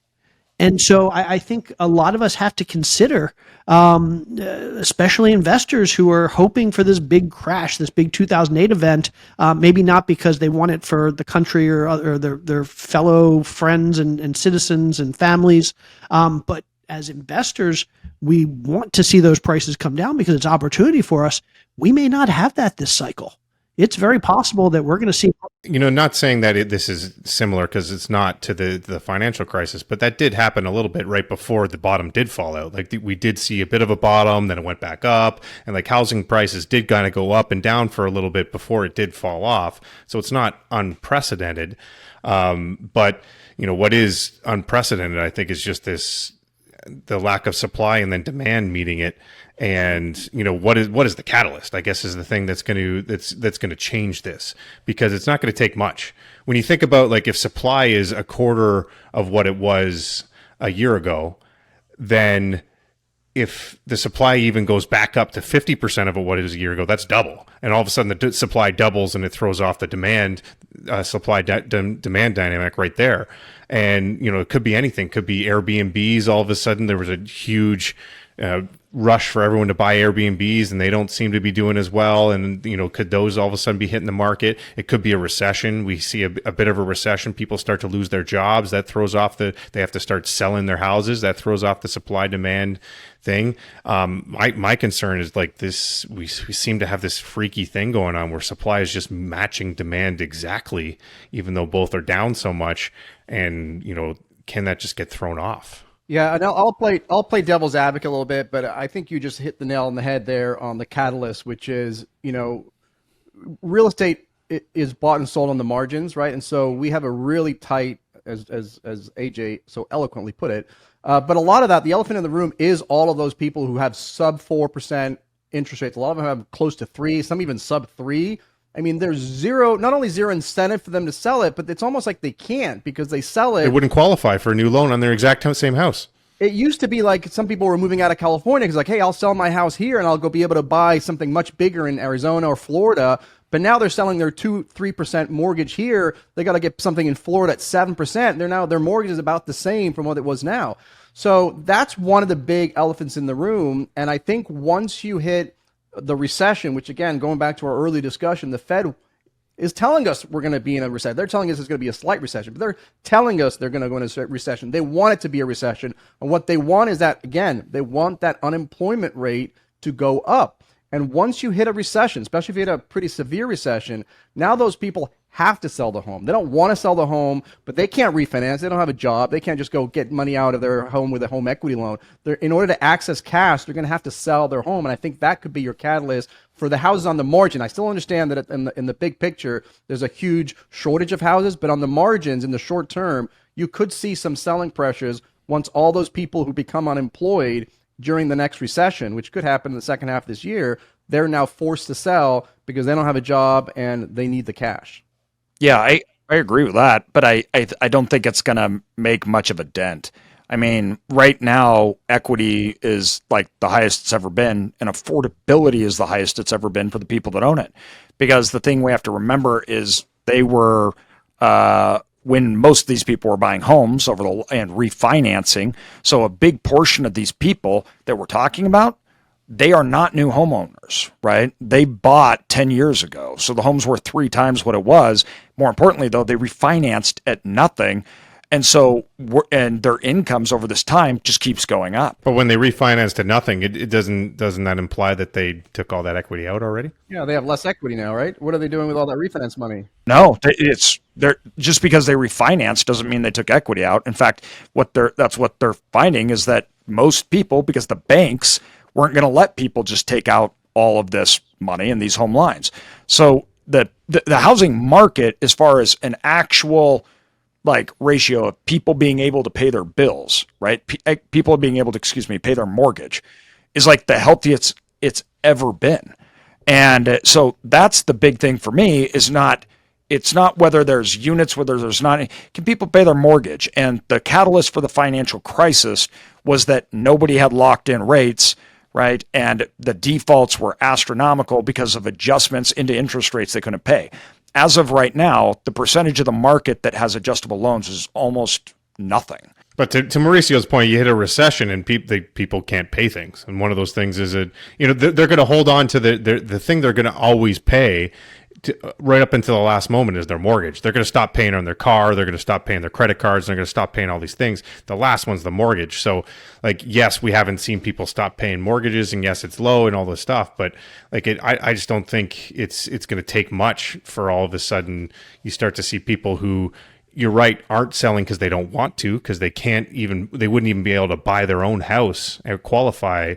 And so I think a lot of us have to consider, especially investors who are hoping for this big crash, this big 2008 event, maybe not because they want it for the country or their fellow friends and citizens and families, but as investors, we want to see those prices come down because it's opportunity for us. We may not have that this cycle. It's very possible that we're going to see. Not saying that this is similar because it's not to the financial crisis, but that did happen a little bit right before the bottom did fall out. Like we did see a bit of a bottom, then it went back up, and like housing prices did kind of go up and down for a little bit before it did fall off. So it's not unprecedented. But what is unprecedented, I think, is just the lack of supply and then demand meeting it. And what is the catalyst, I guess, is the thing that's going to change this, because it's not going to take much. When you think about, like, if supply is a quarter of what it was a year ago, then if the supply even goes back up to 50% of what it was a year ago, that's double. And all of a sudden the supply doubles and it throws off the demand demand dynamic right there. And it could be anything. It could be Airbnbs. All of a sudden there was a huge rush for everyone to buy Airbnbs, and they don't seem to be doing as well. And, could those all of a sudden be hitting the market? It could be a recession. We see a bit of a recession. People start to lose their jobs. That throws off they have to start selling their houses. That throws off the supply demand thing. My concern is, like, this, we seem to have this freaky thing going on where supply is just matching demand exactly, even though both are down so much. And, can that just get thrown off? Yeah, and I'll play devil's advocate a little bit, but I think you just hit the nail on the head there on the catalyst, which is, real estate is bought and sold on the margins, right? And so we have a really tight, as AJ so eloquently put it, but a lot of that, the elephant in the room is all of those people who have sub 4% interest rates. A lot of them have close to 3, some even sub 3. I mean, there's not only zero incentive for them to sell it, but it's almost like they can't, because they sell it. They wouldn't qualify for a new loan on their exact same house. It used to be like some people were moving out of California because, like, hey, I'll sell my house here and I'll go be able to buy something much bigger in Arizona or Florida. But now they're selling their 2-3% mortgage here. They got to get something in Florida at 7%. Their mortgage is about the same from what it was now. So that's one of the big elephants in the room. And I think once you hit the recession, which, again, going back to our early discussion, the Fed is telling us we're going to be in a recession. They're telling us it's going to be a slight recession, but they're telling us they're going to go into a recession. They want it to be a recession. And what they want is that, again, they want that unemployment rate to go up. And once you hit a recession, especially if you hit a pretty severe recession, now those people have to sell the home. They don't want to sell the home, but they can't refinance. They don't have a job. They can't just go get money out of their home with a home equity loan. In order to access cash, they're going to have to sell their home. And I think that could be your catalyst for the houses on the margin. I still understand that in the big picture, there's a huge shortage of houses, but on the margins, in the short term, you could see some selling pressures once all those people who become unemployed during the next recession, which could happen in the second half of this year, they're now forced to sell because they don't have a job and they need the cash. Yeah, I agree with that, but I don't think it's going to make much of a dent. I mean, right now, equity is like the highest it's ever been, and affordability is the highest it's ever been for the people that own it. Because the thing we have to remember is they were, when most of these people were buying homes and refinancing. So a big portion of these people that we're talking about, they are not new homeowners, right? They bought 10 years ago. So the home's worth 3 times what it was. More importantly, though, they refinanced at nothing. And so, and their incomes over this time just keeps going up. But when they refinanced to nothing, it doesn't that imply that they took all that equity out already? Yeah, they have less equity now, right? What are they doing with all that refinance money? No, they're just because they refinanced doesn't mean they took equity out. In fact, that's what they're finding is that most people, because the banks weren't going to let people just take out all of this money in these home lines. So the housing market, as far as an actual like ratio of people being able to pay their bills, right? People being able to, pay their mortgage is like the healthiest it's ever been. And so that's the big thing for me it's not whether there's units, whether there's not, can people pay their mortgage? And the catalyst for the financial crisis was that nobody had locked in rates, right? And the defaults were astronomical because of adjustments into interest rates they couldn't pay. As of right now, the percentage of the market that has adjustable loans is almost nothing. But to Mauricio's point, you hit a recession and people can't pay things. And one of those things is that, they're going to hold on to the thing they're going to always pay right up until the last moment is their mortgage. They're going to stop paying on their car. They're going to stop paying their credit cards. They're going to stop paying all these things. The last one's the mortgage. So like, yes, we haven't seen people stop paying mortgages, and yes, it's low and all this stuff, but like I just don't think it's going to take much for all of a sudden you start to see people who, you're right, aren't selling because they don't want to, because they wouldn't even be able to buy their own house and qualify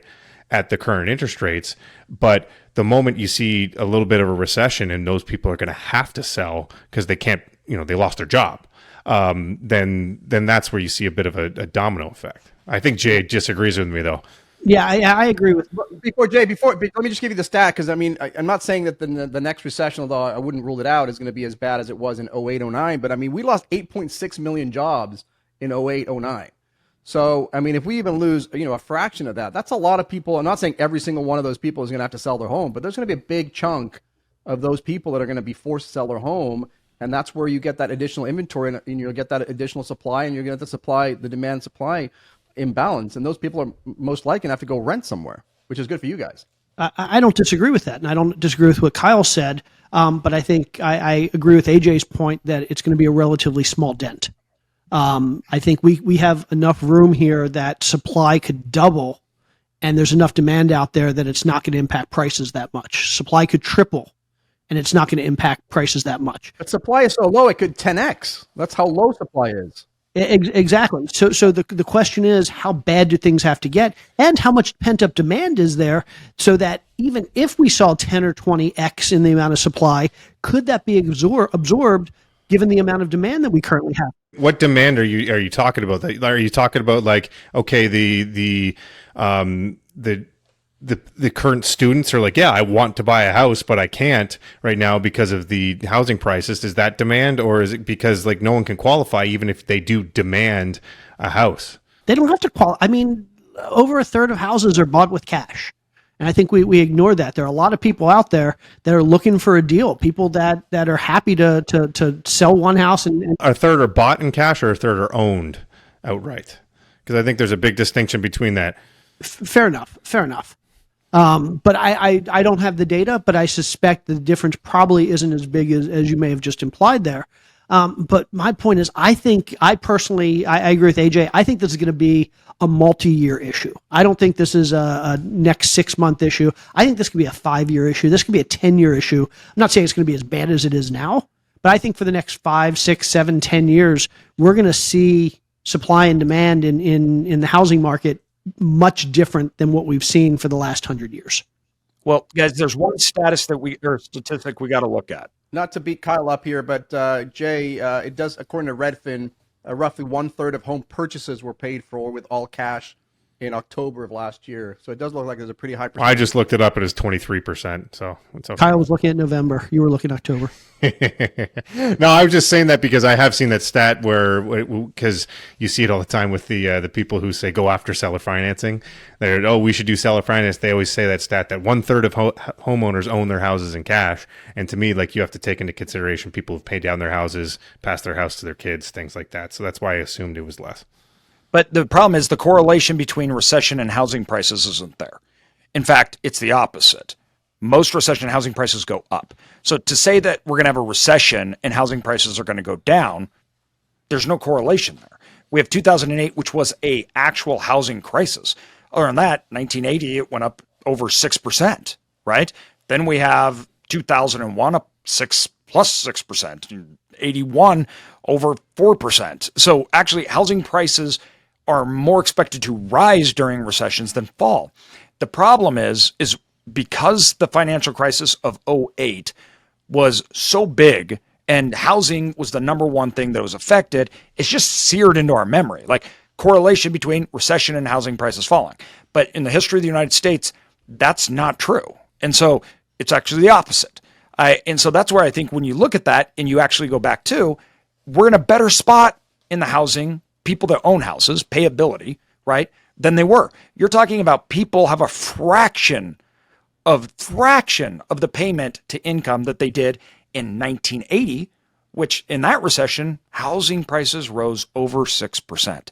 at the current interest rates. But the moment you see a little bit of a recession and those people are going to have to sell because they can't, they lost their job, then that's where you see a bit of a domino effect. I think Jay disagrees with me though. Yeah, I agree with. Let me just give you the stat, because I'm not saying that the next recession, although I wouldn't rule it out, is going to be as bad as it was in 08, 09. But we lost 8.6 million jobs in 08, 09. So, if we even lose, a fraction of that, that's a lot of people. I'm not saying every single one of those people is going to have to sell their home, but there's going to be a big chunk of those people that are going to be forced to sell their home. And that's where you get that additional inventory and you'll get that additional supply, and you're going to have the demand supply imbalance. And those people are most likely going to have to go rent somewhere, which is good for you guys. I don't disagree with that. And I don't disagree with what Kyle said. But I think I agree with AJ's point that it's going to be a relatively small dent. I think we have enough room here that supply could double, and there's enough demand out there that it's not going to impact prices that much. Supply could triple, and it's not going to impact prices that much. But supply is so low, it could 10x. That's how low supply is. Exactly. So the question is, how bad do things have to get, and how much pent-up demand is there, so that even if we saw 10 or 20x in the amount of supply, could that be absorbed given the amount of demand that we currently have? What demand are you talking about? Are you talking about like, okay, the current students are like, yeah, I want to buy a house, but I can't right now because of the housing prices. Is that demand, or is it because like no one can qualify even if they do demand a house? They don't have to qualify. Over a third of houses are bought with cash. And I think we ignore that. There are a lot of people out there that are looking for a deal, people that are happy to sell one house. And a third are bought in cash, or a third are owned outright? Because I think there's a big distinction between that. Fair enough. But I don't have the data, but I suspect the difference probably isn't as big as you may have just implied there. But my point is, I personally agree with AJ. I think this is going to be a multi-year issue. I don't think this is a next 6-month issue. I think this could be a 5-year issue. This could be a 10-year issue. I'm not saying it's going to be as bad as it is now, but I think for the next 5, 6, 7, 10 years, we're going to see supply and demand in the housing market much different than what we've seen for the last 100 years. Well, guys, there's one statistic we got to look at. Not to beat Kyle up here, but Jay, it does, according to Redfin, roughly 1/3 of home purchases were paid for with all cash in October of last year. So it does look like there's a pretty high I percentage. just looked it up. It is 23%. So it's okay. Kyle was looking at November. You were looking at October. No, I was just saying that because I have seen that stat where, because you see it all the time with the people who say go after seller financing. They're, oh, we should do seller finance. They always say that stat that 1/3 of homeowners own their houses in cash. And to me, like, you have to take into consideration people who've paid down their houses, passed their house to their kids, things like that. So that's why I assumed it was less. But the problem is the correlation between recession and housing prices isn't there. In fact, it's the opposite. Most recession housing prices go up. So to say that we're going to have a recession and housing prices are going to go down, there's no correlation there. We have 2008, which was a actual housing crisis. Other than that, 1980, it went up over 6%, right? Then we have 2001 up 6%, 81 over 4%. So actually housing prices are more expected to rise during recessions than fall. The problem is because the financial crisis of '08 was so big and housing was the number one thing that was affected, it's just seared into our memory. Like correlation between recession and housing prices falling. But in the history of the United States, that's not true. And so it's actually the opposite. And so that's where I think when you look at that and you actually go back to, we're in a better spot in the housing, people that own houses, payability, right, than they were. You're talking about people have a fraction of the payment to income that they did in 1980, which in that recession, housing prices rose over 6%.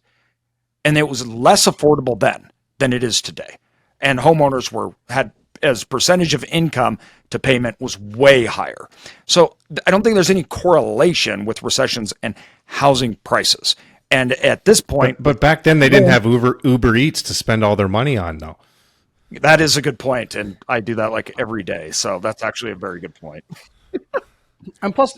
And it was less affordable then than it is today. And homeowners had as percentage of income to payment was way higher. So I don't think there's any correlation with recessions and housing prices. And at this point, but back then they didn't have Uber Eats to spend all their money on, though. That is a good point, and I do that like every day. So that's actually a very good point. And plus,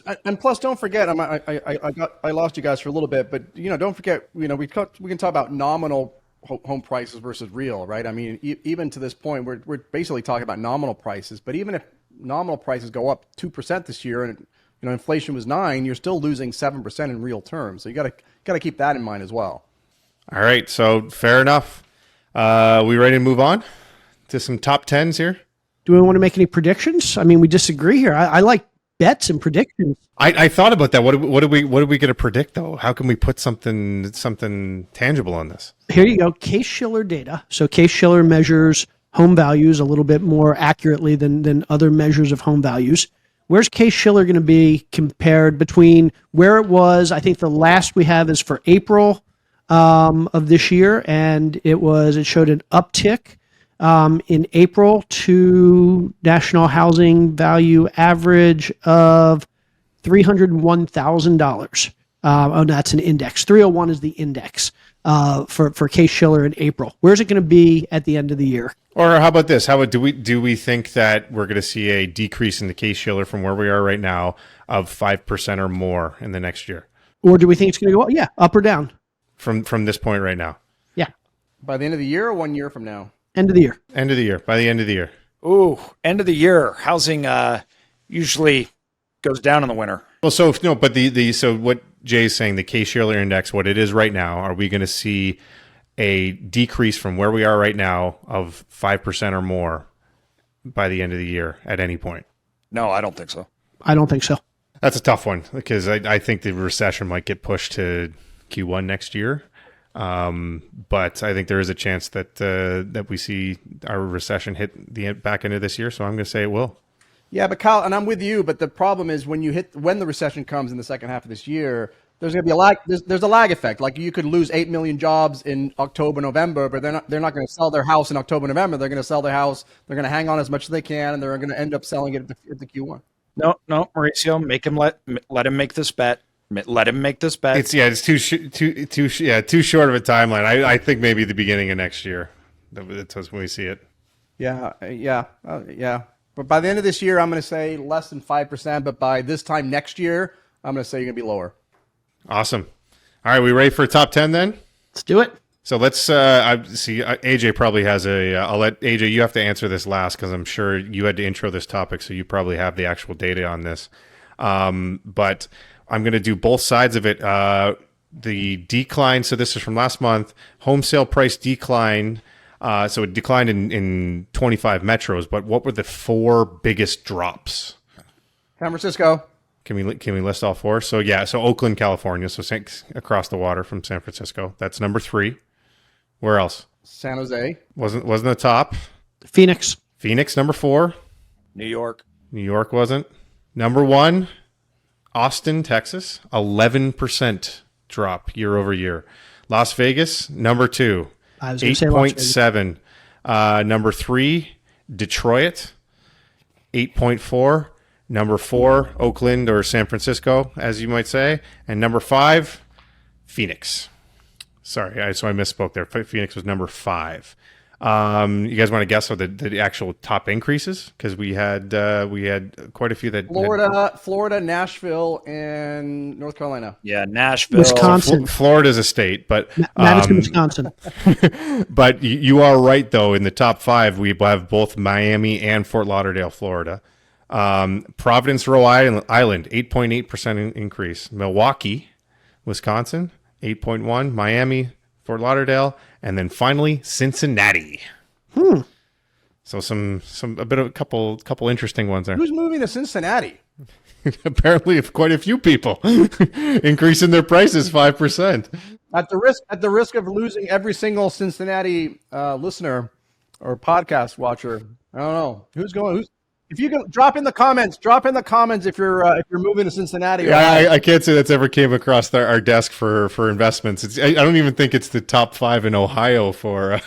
don't forget. I lost you guys for a little bit, but don't forget. We can talk about nominal home prices versus real, right? I mean, even to this point, we're basically talking about nominal prices. But even if nominal prices go up 2% this year, and inflation was 9%, you're still losing 7% in real terms. So you got to keep that in mind as well. All right, so fair enough. We ready to move on to some top 10s here? Do we want to make any predictions? I mean, we disagree here. I like bets and predictions. I thought about that. What are we going to predict though? How can we put something tangible on this? Here you go. Case-Shiller data. So Case-Shiller measures home values a little bit more accurately than other measures of home values. Where's Case-Shiller going to be compared between where it was? I think the last we have is for April of this year, and it showed an uptick in April to national housing value average of $301,000. Oh, that's an index. 301 is the index for Case-Shiller in April. Where's it going to be at the end of the year? Or how about this? Do we think that we're going to see a decrease in the Case-Shiller from where we are right now of 5% or more in the next year? Or do we think it's going to go up? Yeah, up or down? From this point right now? Yeah. By the end of the year or 1 year from now? End of the year. End of the year. By the end of the year. Ooh, end of the year. Housing usually goes down in the winter. Well, so what Jay's saying, the Case-Shiller index, what it is right now, are we going to see a decrease from where we are right now of 5% or more by the end of the year at any point? No, I don't think so. I don't think so. That's a tough one because I think the recession might get pushed to Q1 next year. But I think there is a chance that we see our recession hit the back end of this year. So I'm going to say it will. Yeah, but Kyle, and I'm with you, but the problem is when the recession comes in the second half of this year, there's going to be a lag. There's a lag effect. Like you could lose 8 million jobs in October, November, but they're not going to sell their house in October, November. They're going to sell their house. They're going to hang on as much as they can, and they're going to end up selling it at the Q1. No, Mauricio, make him let him make this bet. Let him make this bet. It's too short of a timeline. I think maybe the beginning of next year. That's when we see it. Yeah. But by the end of this year, I'm going to say less than 5%. But by this time next year, I'm going to say you're going to be lower. Awesome. All right, we ready for a top 10 then? Let's do it. So let's see. AJ probably has I'll let AJ. You have to answer this last because I'm sure you had to intro this topic, so you probably have the actual data on this. But I'm going to do both sides of it. the decline. So this is from last month. Home sale price decline. So it declined in 25 metros. But what were the 4 biggest drops? San Francisco. Can we list all 4? So yeah. So Oakland, California. So across the water from San Francisco. That's number 3. Where else? San Jose. Wasn't the top. Phoenix. Phoenix, number 4. New York. New York wasn't. Number 1, Austin, Texas, 11% drop year over year. Las Vegas, number 2, I was going to say Las 8.7. Number 3, Detroit, 8.4. Number 4, Oakland or San Francisco, as you might say. And number 5, Phoenix. Sorry, so I misspoke there. Phoenix was number 5. You guys want to guess what the actual top increases? Because we had quite a few that Florida, Nashville, and North Carolina. Yeah, Nashville. Wisconsin. Florida's a state, but Madison, Wisconsin. but you are right though. In the top 5, we have both Miami and Fort Lauderdale, Florida. Providence, Rhode Island, 8.8% increase. Milwaukee, Wisconsin, 8.1. Miami, Fort Lauderdale, and then finally Cincinnati. So a couple interesting ones there. Who's moving to Cincinnati? Apparently, quite a few people increasing their prices 5%. At the risk of losing every single Cincinnati listener or podcast watcher, I don't know who's going. If you can drop in the comments if you're moving to Cincinnati. Yeah, I can't say that's ever came across our desk for investments. I don't even think it's the top 5 in Ohio for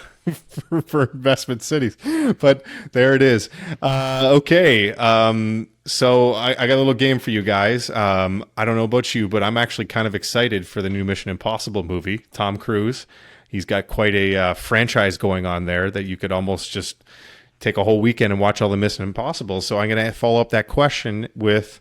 investment cities, but there it is. Okay. So I got a little game for you guys. I don't know about you, but I'm actually kind of excited for the new Mission Impossible movie. Tom Cruise, he's got quite a franchise going on there that you could almost just take a whole weekend and watch all the Mission Impossible. So I'm going to follow up that question with,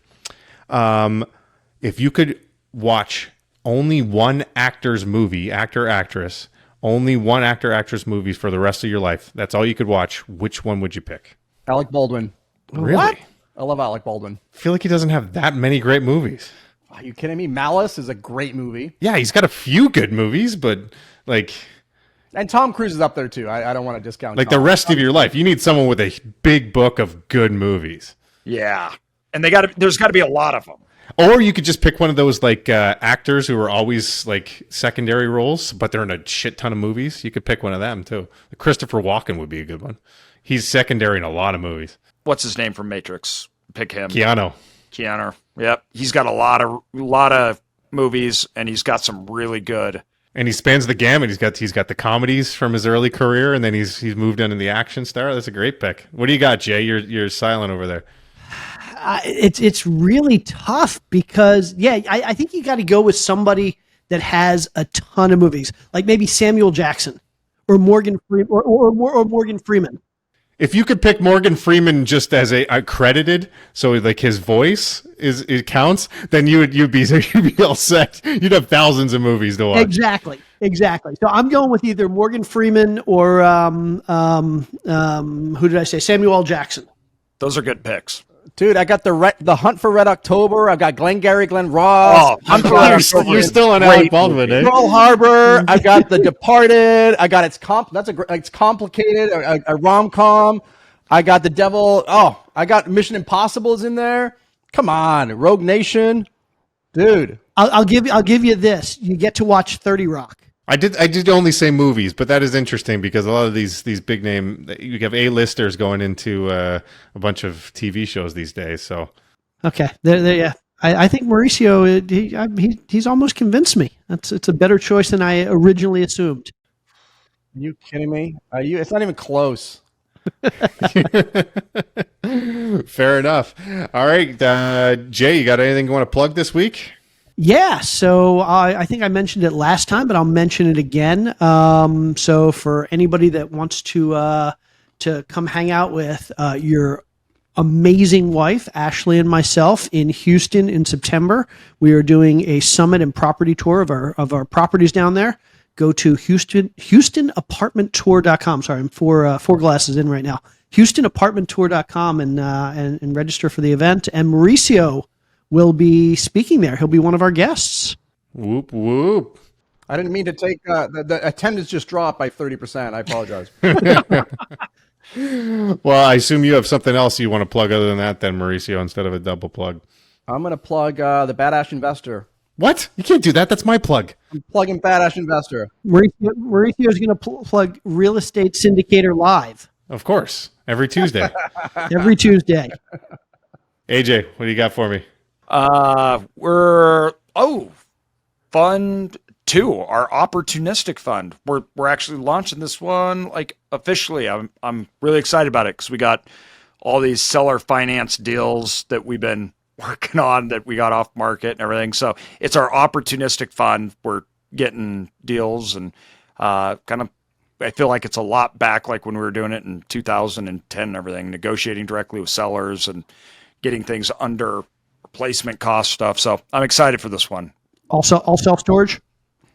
if you could watch only one actor's movie, actor, actress, only one actor, actress movie for the rest of your life, that's all you could watch, which one would you pick? Alec Baldwin. Really? What? I love Alec Baldwin. I feel like he doesn't have that many great movies. Are you kidding me? Malice is a great movie. Yeah, he's got a few good movies, but like... And Tom Cruise is up there too. I don't want to discount. Like Tom. the rest of your life, you need someone with a big book of good movies. Yeah, and there's got to be a lot of them. Or you could just pick one of those like actors who are always like secondary roles, but they're in a shit ton of movies. You could pick one of them too. Christopher Walken would be a good one. He's secondary in a lot of movies. What's his name from Matrix? Pick him. Keanu. Yep, he's got a lot of movies, and he's got some really good. And he spans the gamut. He's got the comedies from his early career, and then he's moved into the action star. That's a great pick. What do you got, Jay? You're silent over there. It's really tough because I think you got to go with somebody that has a ton of movies, like maybe Samuel Jackson or Morgan Morgan Freeman. If you could pick Morgan Freeman just as a credited, so like his voice it counts, then you'd be all set. You'd have thousands of movies to watch. Exactly. So I'm going with either Morgan Freeman or who did I say? Samuel L. Jackson. Those are good picks. Dude, I got the Hunt for Red October. I've got Glengarry Glen Ross. Hunt for Red October. You're still on Alec Baldwin, eh? Pearl Harbor. I got The Departed. I got it's complicated. A rom-com. I got The Devil. Oh, I got Mission Impossible is in there. Come on, Rogue Nation, dude. I'll give you this. You get to watch 30 Rock. I did only say movies, but that is interesting because a lot of these big name, you have A-listers going into a bunch of TV shows these days. So okay, yeah. I think Mauricio he's almost convinced me. It's a better choice than I originally assumed. Are you kidding me? It's not even close. Fair enough. All right, Jay, you got anything you want to plug this week? Yeah, so I think I mentioned it last time, but I'll mention it again. So for anybody that wants to come hang out with your amazing wife, Ashley, and myself in Houston in September, we are doing a summit and property tour of our properties down there. Go to HoustonApartmentTour.com. Sorry, I'm four glasses in right now. HoustonApartmentTour.com and register for the event. And Mauricio will be speaking there. He'll be one of our guests. Whoop whoop. I didn't mean to take the attendance just dropped by 30%. I apologize. Well, I assume you have something else you want to plug other than that, then, Mauricio, instead of a double plug. I'm going to plug the Badass Investor. What? You can't do that. That's my plug. I'm plugging Badass Investor. Mauricio is going to plug Real Estate Syndicator Live Of course. Every Tuesday. every Tuesday. AJ, what do you got for me? Fund 2, our opportunistic fund. We're actually launching this one like officially. I'm really excited about it because we got all these seller finance deals that we've been working on that we got off market and everything. So it's our opportunistic fund. We're getting deals and kind of, I feel like it's a lot back like when we were doing it in 2010 and everything, negotiating directly with sellers and getting things under replacement cost stuff. So I'm excited for this one. Also, all self-storage?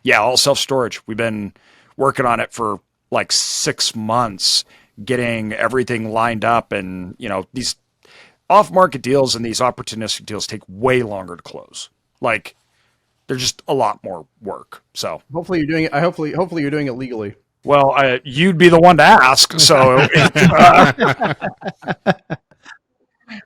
Yeah, all self-storage. We've been working on it for like 6 months, getting everything lined up. And, these off-market deals and these opportunistic deals take way longer to close. Like, they're just a lot more work. So Hopefully you're doing it. Hopefully you're doing it legally. well, you'd be the one to ask. So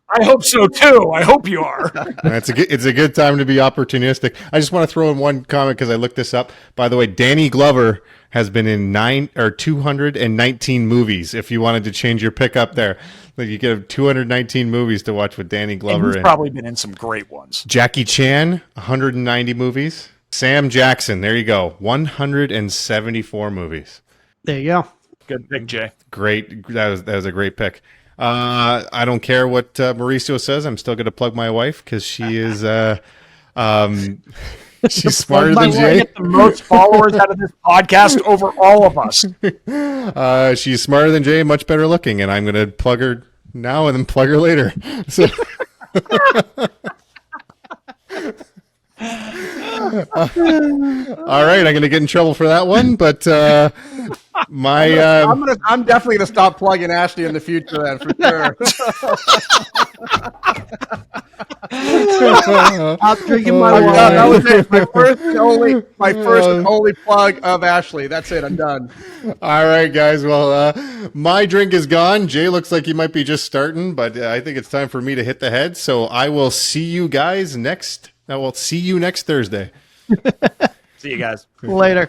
I hope so too. I hope you are. It's a good time to be opportunistic. I just want to throw in one comment because I looked this up. By the way, Danny Glover has been in 219 movies. If you wanted to change your pick up there, you get 219 movies to watch with Danny Glover. And he's probably been in some great ones. Jackie Chan, 190 movies. Sam Jackson, there you go, 174 movies. There you go. Good pick, Jay. Great. That was a great pick. I don't care what Mauricio says. I'm still going to plug my wife because she is she's smarter than Jay. Get the most followers out of this podcast over all of us. She's smarter than Jay, much better looking, and I'm going to plug her now and then plug her later. So. All right, I'm going to get in trouble for that one, but I'm definitely gonna stop plugging Ashley in the future then for sure. I'm drinking my I'm wine. done. That was it. My first and only plug of Ashley. That's it. I'm done. All right, guys. Well, my drink is gone. Jay looks like he might be just starting, but I think it's time for me to hit the head. So I will see you guys next. I will see you next Thursday. See you guys. Later.